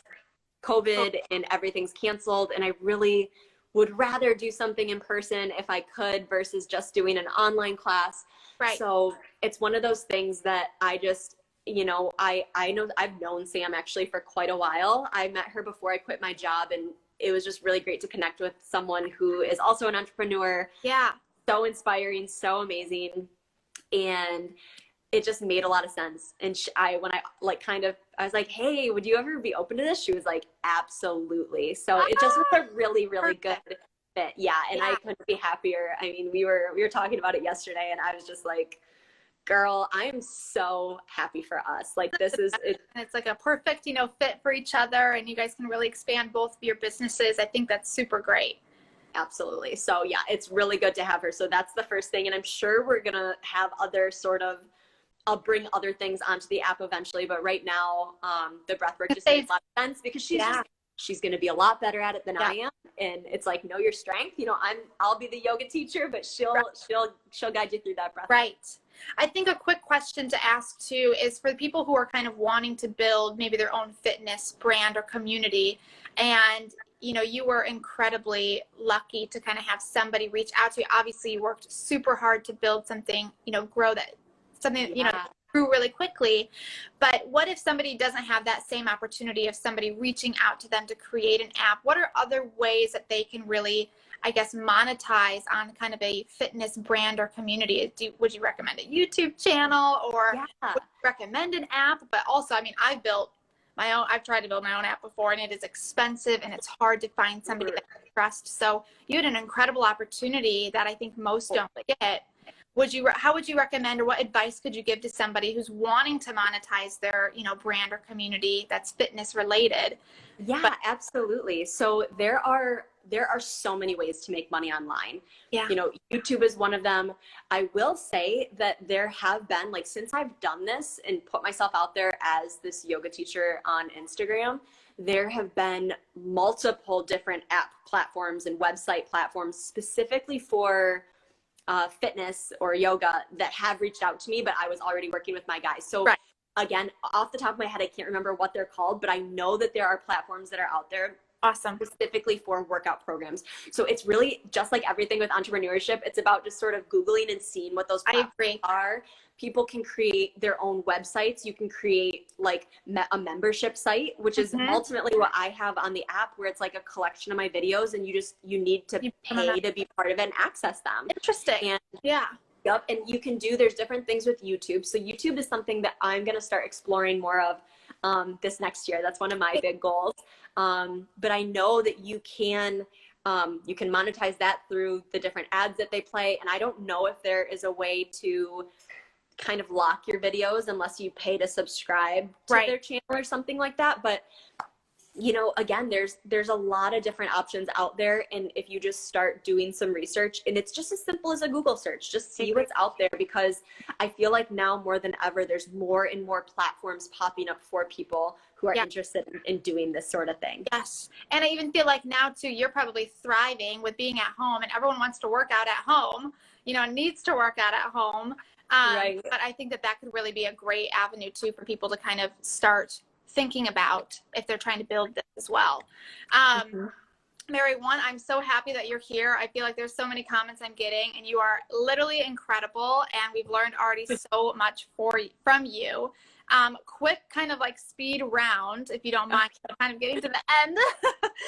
COVID and everything's canceled. And I really would rather do something in person if I could versus just doing an online class. Right. So it's one of those things that I just, you know, I know I've known Sam actually for quite a while. I met her before I quit my job, and it was just really great to connect with someone who is also an entrepreneur. Yeah. So inspiring, so amazing. And it just made a lot of sense. And I was like, hey, would you ever be open to this? She was like, absolutely. So it just was a really, really good fit. Yeah. And I couldn't be happier. I mean, we were talking about it yesterday, and I was just like, girl, I'm so happy for us. Like, this is, it's like a perfect, you know, fit for each other, and you guys can really expand both of your businesses. I think that's super great. Absolutely. So yeah, it's really good to have her. So that's the first thing. And I'm sure we're going to have other sort of I'll bring other things onto the app eventually, but right now, the breathwork just makes a lot of sense because she's going to be a lot better at it than I am. And it's like, know your strength. You know, I'll be the yoga teacher, but she'll guide you through that breath. Right. I think a quick question to ask too is for the people who are kind of wanting to build maybe their own fitness brand or community, and you know, you were incredibly lucky to kind of have somebody reach out to you. Obviously, you worked super hard to build something, you know, grow that something, you know, grew really quickly. But what if somebody doesn't have that same opportunity of somebody reaching out to them to create an app? What are other ways that they can really, I guess, monetize on kind of a fitness brand or community? Would you recommend a YouTube channel, or would you recommend an app? But also, I mean, I've tried to build my own app before, and it is expensive and it's hard to find somebody that I trust. So you had an incredible opportunity that I think most don't get. How would you recommend, or what advice could you give to somebody who's wanting to monetize their, you know, brand or community that's fitness related? Yeah, absolutely. So there are so many ways to make money online. You know, YouTube is one of them. I will say that there have been, like, since I've done this and put myself out there as this yoga teacher on Instagram, there have been multiple different app platforms and website platforms specifically for fitness or yoga that have reached out to me, but I was already working with my guys. So again, off the top of my head, I can't remember what they're called, but I know that there are platforms that are out there specifically for workout programs. So it's really just like everything with entrepreneurship. It's about just sort of Googling and seeing what those platforms are. People can create their own websites. You can create like a membership site, which is ultimately what I have on the app, where it's like a collection of my videos, and you need to pay to be part of it and access them. Interesting. And yep. And you can there's different things with YouTube. So YouTube is something that I'm going to start exploring more of this next year. That's one of my big goals. But I know that you can monetize that through the different ads that they play. And I don't know if there is a way to kind of lock your videos unless you pay to subscribe to their channel or something like that. But you know, again, there's a lot of different options out there. And if you just start doing some research, and it's just as simple as a Google search, just see what's out there, because I feel like now more than ever, there's more and more platforms popping up for people who are interested in doing this sort of thing. Yes. And I even feel like now too, you're probably thriving with being at home, and everyone wants to work out at home, you know, needs to work out at home. But I think that could really be a great avenue too for people to kind of start thinking about if they're trying to build this as well. Mary, I'm so happy that you're here. I feel like there's so many comments I'm getting, and you are literally incredible, and we've learned already so much from you. Quick kind of like speed round, if you don't mind, kind of getting to the end.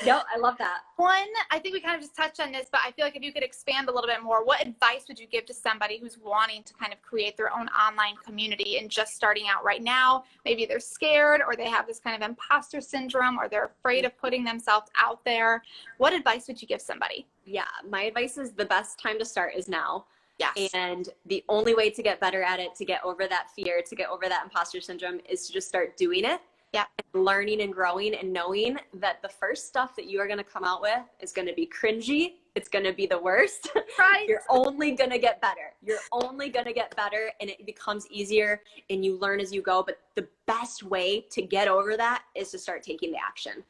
Yep, I love that. One, I think we kind of just touched on this, but I feel like if you could expand a little bit more, what advice would you give to somebody who's wanting to kind of create their own online community and just starting out right now? Maybe they're scared, or they have this kind of imposter syndrome, or they're afraid of putting themselves out there. What advice would you give somebody? Yeah, my advice is the best time to start is now. Yes. And the only way to get better at it, to get over that fear, to get over that imposter syndrome, is to just start doing it. Yeah. And learning and growing and knowing that the first stuff that you are going to come out with is going to be cringy. It's going to be the worst. Right. You're only going to get better. You're only going to get better, and it becomes easier, and you learn as you go. But the best way to get over that is to start taking the action.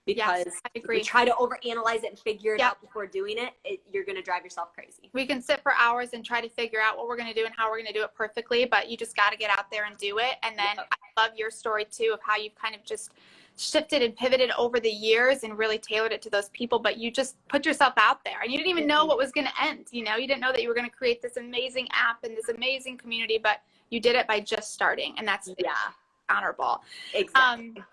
Because if you try to overanalyze it and figure it out before doing it, you're going to drive yourself crazy. We can sit for hours and try to figure out what we're going to do and how we're going to do it perfectly, but you just got to get out there and do it. And then I love your story too, of how you've kind of just shifted and pivoted over the years and really tailored it to those people, but you just put yourself out there, and you didn't even know what was going to end. You know, you didn't know that you were going to create this amazing app and this amazing community, but you did it by just starting, and that's honorable. Exactly.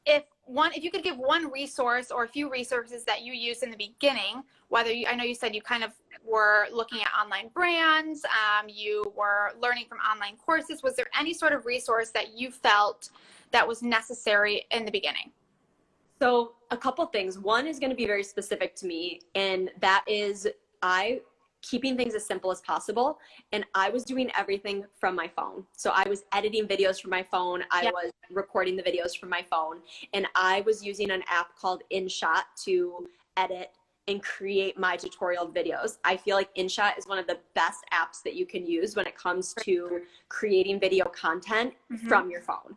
If you could give one resource or a few resources that you used in the beginning, I know you said you kind of were looking at online brands, you were learning from online courses. Was there any sort of resource that you felt that was necessary in the beginning? So a couple things. One is going to be very specific to me, and that is keeping things as simple as possible. And I was doing everything from my phone. So I was editing videos from my phone. I was recording the videos from my phone. And I was using an app called InShot to edit and create my tutorial videos. I feel like InShot is one of the best apps that you can use when it comes to creating video content from your phone.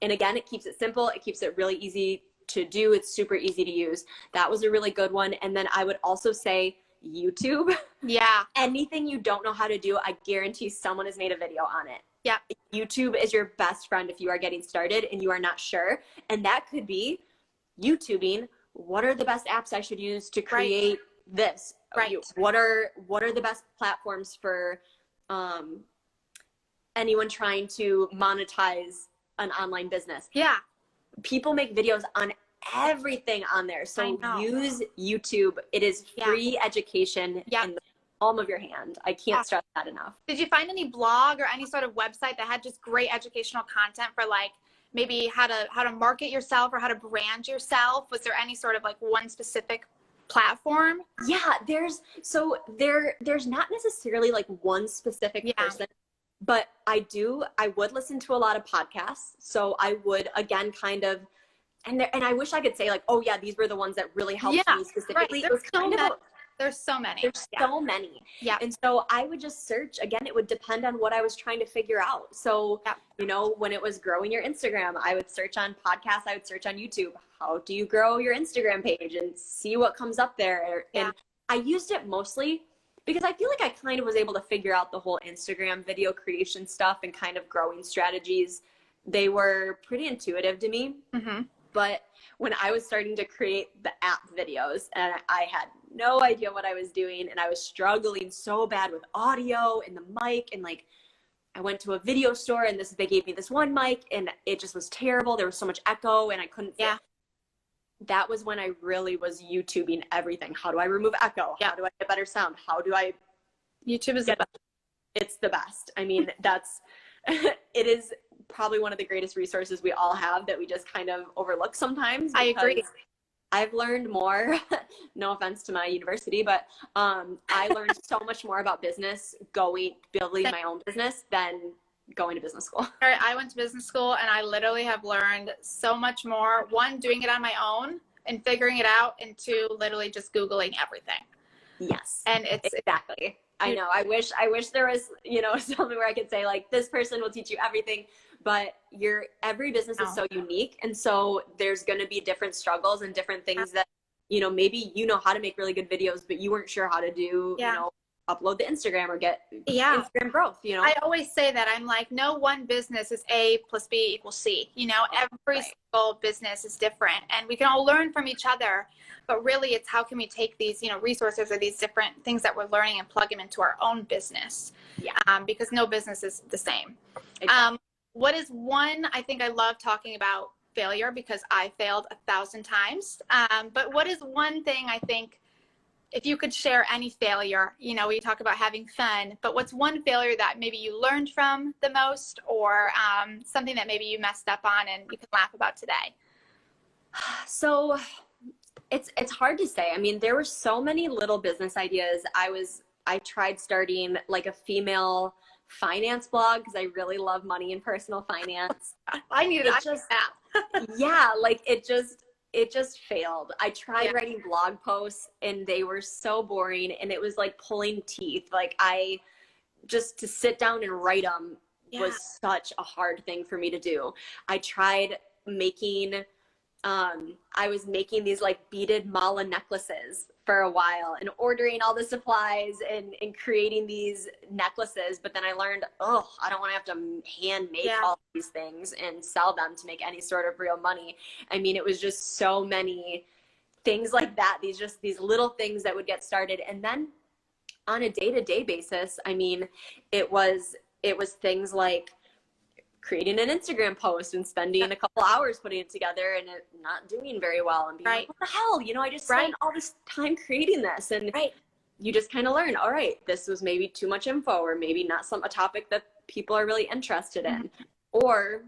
And again, it keeps it simple. It keeps it really easy to do. It's super easy to use. That was a really good one. And then I would also say YouTube. Yeah. Anything you don't know how to do, I guarantee someone has made a video on it. Yeah. YouTube is your best friend if you are getting started and you are not sure. And that could be YouTubing. What are the best apps I should use to create this? Right. What are the best platforms for anyone trying to monetize an online business? Yeah. People make videos on everything on there. So use YouTube. It is free education in the palm of your hand. I can't stress that enough. Did you find any blog or any sort of website that had just great educational content for like maybe how to market yourself or how to brand yourself? Was there any sort of like one specific platform? Yeah, there's not necessarily like one specific person, but I would listen to a lot of podcasts. So I would, again, kind of, and I wish I could say like, oh yeah, these were the ones that really helped me specifically. Right. There's so many. There's so many. Yeah. And so I would just search. Again, it would depend on what I was trying to figure out. So, you know, when it was growing your Instagram, I would search on podcasts. I would search on YouTube. How do you grow your Instagram page and see what comes up there? And I used it mostly because I feel like I kind of was able to figure out the whole Instagram video creation stuff and kind of growing strategies. They were pretty intuitive to me. But when I was starting to create the app videos and I had no idea what I was doing and I was struggling so bad with audio and the mic, and like I went to a video store and they gave me this one mic and it just was terrible. There was so much echo and I couldn't that was when I really was YouTubing everything. How do I remove echo? How do I get better sound? YouTube is it's the best. I mean, it is probably one of the greatest resources we all have that we just kind of overlook sometimes. I agree. I've learned more, no offense to my university, but I learned so much more about business building my own business than going to business school. All right, I went to business school and I literally have learned so much more. One, doing it on my own and figuring it out, and two, literally just Googling everything. Yes. And it's exactly. I know. I wish there was, you know, something where I could say like, this person will teach you everything, but every business is so unique. And so there's going to be different struggles and different things that, you know, maybe you know how to make really good videos, but you weren't sure how to do, you know, upload to Instagram or get Instagram growth, you know? I always say that. I'm like, no one business is A plus B equals C. You know, every single business is different and we can all learn from each other. But really, it's how can we take these, you know, resources or these different things that we're learning and plug them into our own business? Because no business is the same. Exactly. What is one, I think I love talking about failure because I failed 1,000 times. But what is one thing I think, if you could share any failure, you know, we talk about having fun, but what's one failure that maybe you learned from the most, or something that maybe you messed up on and you can laugh about today? So it's hard to say. I mean, there were so many little business ideas. I tried starting like a female finance blog because I really love money and personal finance. I needed that. Yeah, like it just failed. I tried writing blog posts and they were so boring and it was like pulling teeth. Like to sit down and write them was such a hard thing for me to do. I tried making I was making these like beaded mala necklaces for a while and ordering all the supplies and creating these necklaces. But then I learned, I don't want to have to hand make all these things and sell them to make any sort of real money. I mean, it was just so many things like that. These little things that would get started. And then on a day-to-day basis, I mean, it was things like creating an Instagram post and spending a couple hours putting it together and it not doing very well and being like, what the hell? You know, I just spent all this time creating this. And you just kind of learn, all right, this was maybe too much info or maybe not a topic that people are really interested in. Or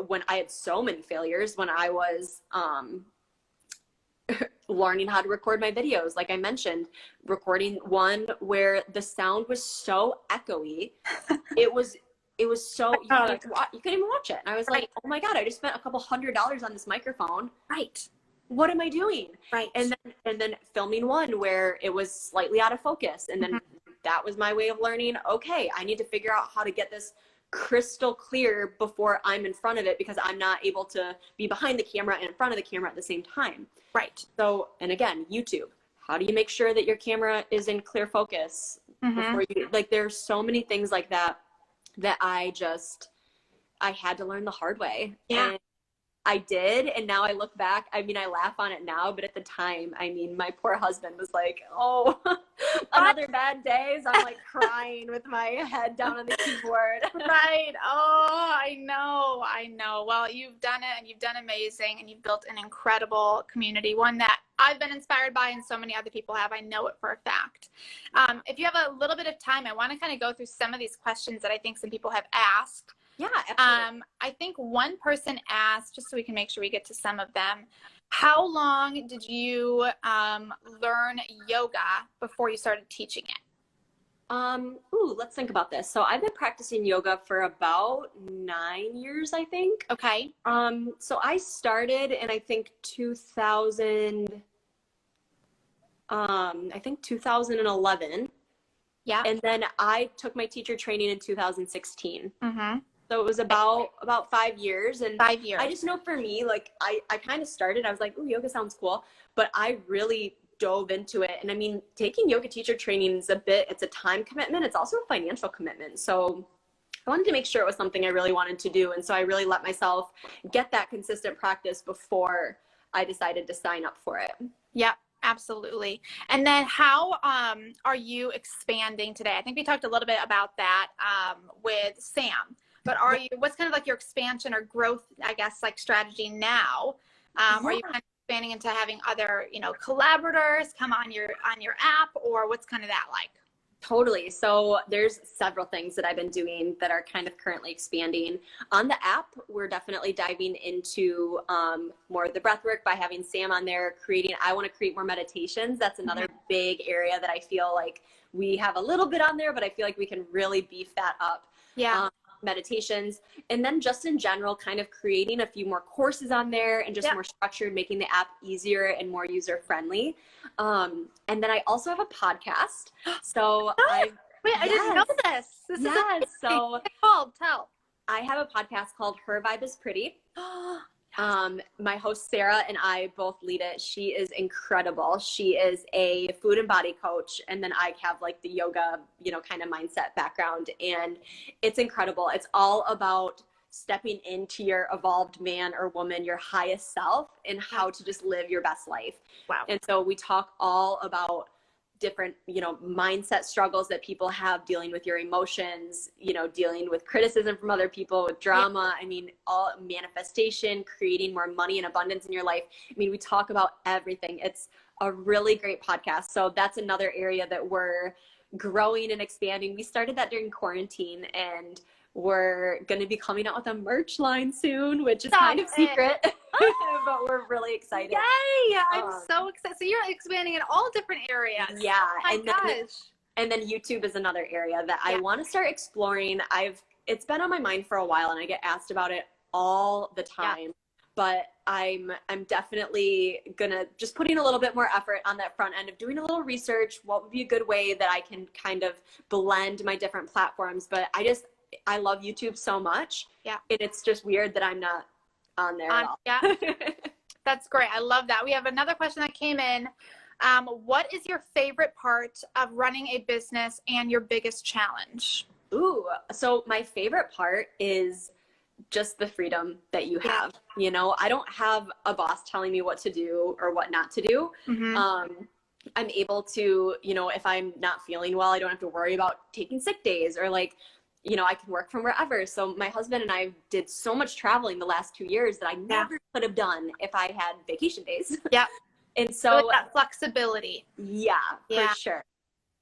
when I had so many failures when I was learning how to record my videos, like I mentioned, recording one where the sound was so echoey. It was so, you couldn't even watch it. And I was like, oh my God, I just spent a couple $100 on this microphone. Right. what am I doing? Right. And then filming one where it was slightly out of focus. And then that was my way of learning, okay, I need to figure out how to get this crystal clear before I'm in front of it, because I'm not able to be behind the camera and in front of the camera at the same time. Right. So, and again, YouTube, how do you make sure that your camera is in clear focus before you, like, there's so many things like that I had to learn the hard way. Yeah. And I did. And now I look back, I mean, I laugh on it now, but at the time, I mean, my poor husband was like, oh, another bad day. So I'm like crying with my head down on the keyboard. Right. Oh, I know. Well, you've done it, and you've done amazing, and you've built an incredible community, one that I've been inspired by and so many other people have. I know it for a fact. If you have a little bit of time, I want to kind of go through some of these questions that I think some people have asked. Yeah, absolutely. I think one person asked, just so we can make sure we get to some of them, how long did you learn yoga before you started teaching it? Let's think about this. So I've been practicing yoga for about 9 years, I think. Okay. So I started in, I think 2011. Yeah. And then I took my teacher training in 2016. Mm-hmm. So it was about 5 years. And 5 years. I just know for me, like I kind of started, I was like, oh, yoga sounds cool. But I really dove into it. And I mean, taking yoga teacher training is it's a time commitment. It's also a financial commitment. So I wanted to make sure it was something I really wanted to do. And so I really let myself get that consistent practice before I decided to sign up for it. Yep. Absolutely. And then how are you expanding today? I think we talked a little bit about that with Sam, but what's kind of like your expansion or growth, I guess, like strategy now? Are you kind of expanding into having other, collaborators come on your app, or what's kind of that like? Totally. So there's several things that I've been doing that are kind of currently expanding. On the app, we're definitely diving into more of the breath work by having Sam on there I want to create more meditations. That's another big area that I feel like we have a little bit on there, but I feel like we can really beef that up. Yeah. Meditations. And then just in general, kind of creating a few more courses on there and just more structured, making the app easier and more user friendly. And then I also have a podcast. So I didn't know this. This is amazing. So Tell. I have a podcast called Her Vibe is Pretty. My host Sarah and I both lead it. She is incredible. She is a food and body coach, and then I have like the yoga, kind of mindset background, and it's incredible. It's all about stepping into your evolved man or woman, your highest self, and how to just live your best life. Wow. And so we talk all about different, mindset struggles that people have, dealing with your emotions, dealing with criticism from other people, with drama. I mean, all manifestation, creating more money and abundance in your life. I mean, we talk about everything. It's a really great podcast. So that's another area that we're growing and expanding. We started that during quarantine, and we're going to be coming out with a merch line soon, which is kind of secret, but we're really excited. Yay! I'm so excited. So you're expanding in all different areas. Yeah. Oh my gosh. And then YouTube is another area that I want to start exploring. It's been on my mind for a while, and I get asked about it all the time, but I'm definitely gonna just putting a little bit more effort on that front end of doing a little research. What would be a good way that I can kind of blend my different platforms? But I love YouTube so much. Yeah. And it's just weird that I'm not on there at all. Yeah. That's great. I love that. We have another question that came in. What is your favorite part of running a business and your biggest challenge? Ooh, so my favorite part is just the freedom that you have. I don't have a boss telling me what to do or what not to do. I'm able to, if I'm not feeling well, I don't have to worry about taking sick days, or like, I can work from wherever. So my husband and I did so much traveling the last 2 years that I never could have done if I had vacation days. Yeah. And so that flexibility. Yeah, for sure.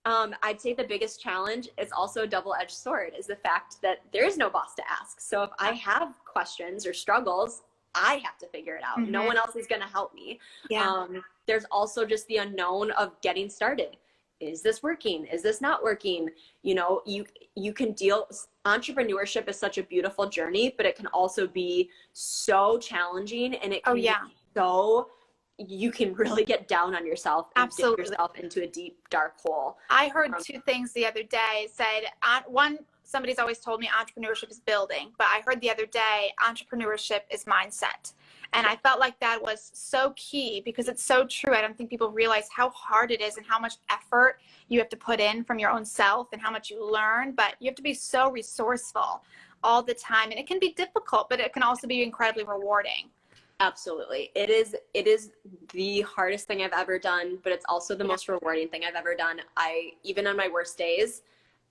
I'd say the biggest challenge is also a double-edged sword, is the fact that there is no boss to ask. So if I have questions or struggles, I have to figure it out. No one else is going to help me. Yeah. There's also just the unknown of getting started. Is this working? Is this not working? You can entrepreneurship is such a beautiful journey, but it can also be so challenging, and it can be so, you can really get down on yourself and Absolutely. dig yourself into a deep, dark hole. I heard two things the other day. It said, one, somebody's always told me entrepreneurship is building, but I heard the other day, entrepreneurship is mindset. And I felt like that was so key because it's so true. I don't think people realize how hard it is and how much effort you have to put in from your own self and how much you learn, but you have to be so resourceful all the time. And it can be difficult, but it can also be incredibly rewarding. Absolutely. It is the hardest thing I've ever done, but it's also the most rewarding thing I've ever done. Even on my worst days,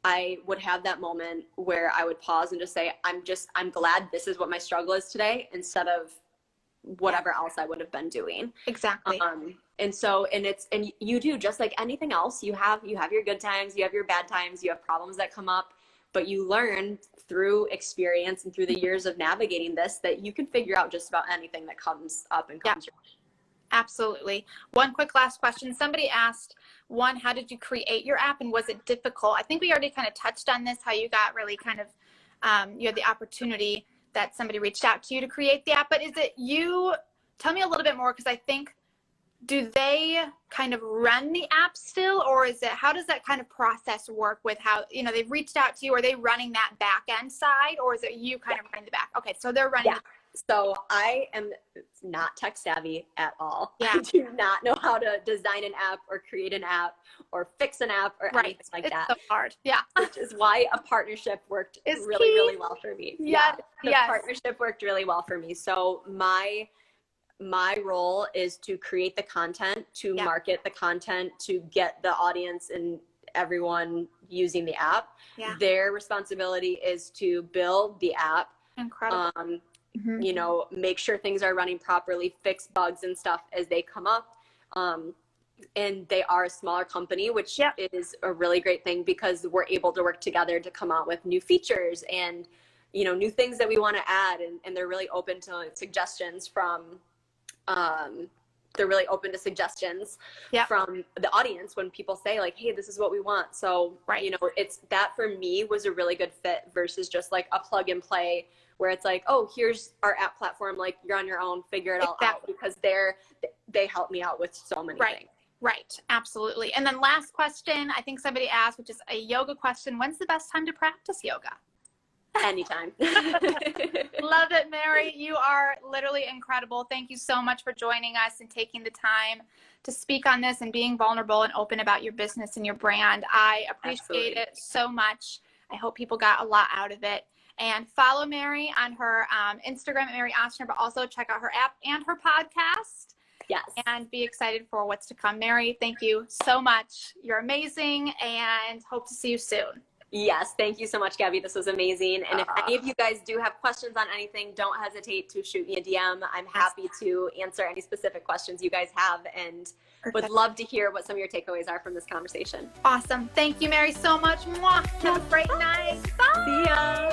I would have that moment where I would pause and just say, I'm glad this is what my struggle is today, instead of whatever else I would have been doing. Exactly. And you do, just like anything else, you have your good times, you have your bad times, you have problems that come up, but you learn through experience and through the years of navigating this that you can figure out just about anything that comes up and comes your way. Absolutely. One quick last question. Somebody asked, one, how did you create your app and was it difficult? I think we already kind of touched on this, how you got really kind of, you had the opportunity that somebody reached out to you to create the app, but is it you? Tell me a little bit more, because I think, do they kind of run the app still, or is it, how does that kind of process work with how, they've reached out to you? Are they running that back end side, or is it you kind of running the back? Okay, so they're running. So I am not tech savvy at all. Yeah. I do not know how to design an app or create an app or fix an app or anything like that. It's so hard. Yeah. Which is why a partnership worked really well for me. The partnership worked really well for me. So my role is to create the content, to market the content, to get the audience and everyone using the app. Yeah. Their responsibility is to build the app. Incredible. Make sure things are running properly, fix bugs and stuff as they come up. And they are a smaller company, which is a really great thing because we're able to work together to come out with new features and, new things that we want to add. And they're really open to suggestions from, from the audience when people say like, hey, this is what we want. So, it's that for me was a really good fit versus just like a plug and play where it's like, oh, here's our app platform. Like you're on your own, figure it all out, because they help me out with so many things. Right. Absolutely. And then last question, I think somebody asked, which is a yoga question. When's the best time to practice yoga? Anytime. Love it, Mary. You are literally incredible. Thank you so much for joining us and taking the time to speak on this and being vulnerable and open about your business and your brand. I appreciate it so much. I hope people got a lot out of it. And follow Mary on her Instagram at Mary Ostner, but also check out her app and her podcast. Yes. And be excited for what's to come. Mary, thank you so much. You're amazing and hope to see you soon. Yes. Thank you so much, Gabby. This was amazing. And if any of you guys do have questions on anything, don't hesitate to shoot me a DM. I'm happy to answer any specific questions you guys have and would love to hear what some of your takeaways are from this conversation. Awesome. Thank you, Mary, so much. Mwah. Have a great night. Bye. See ya.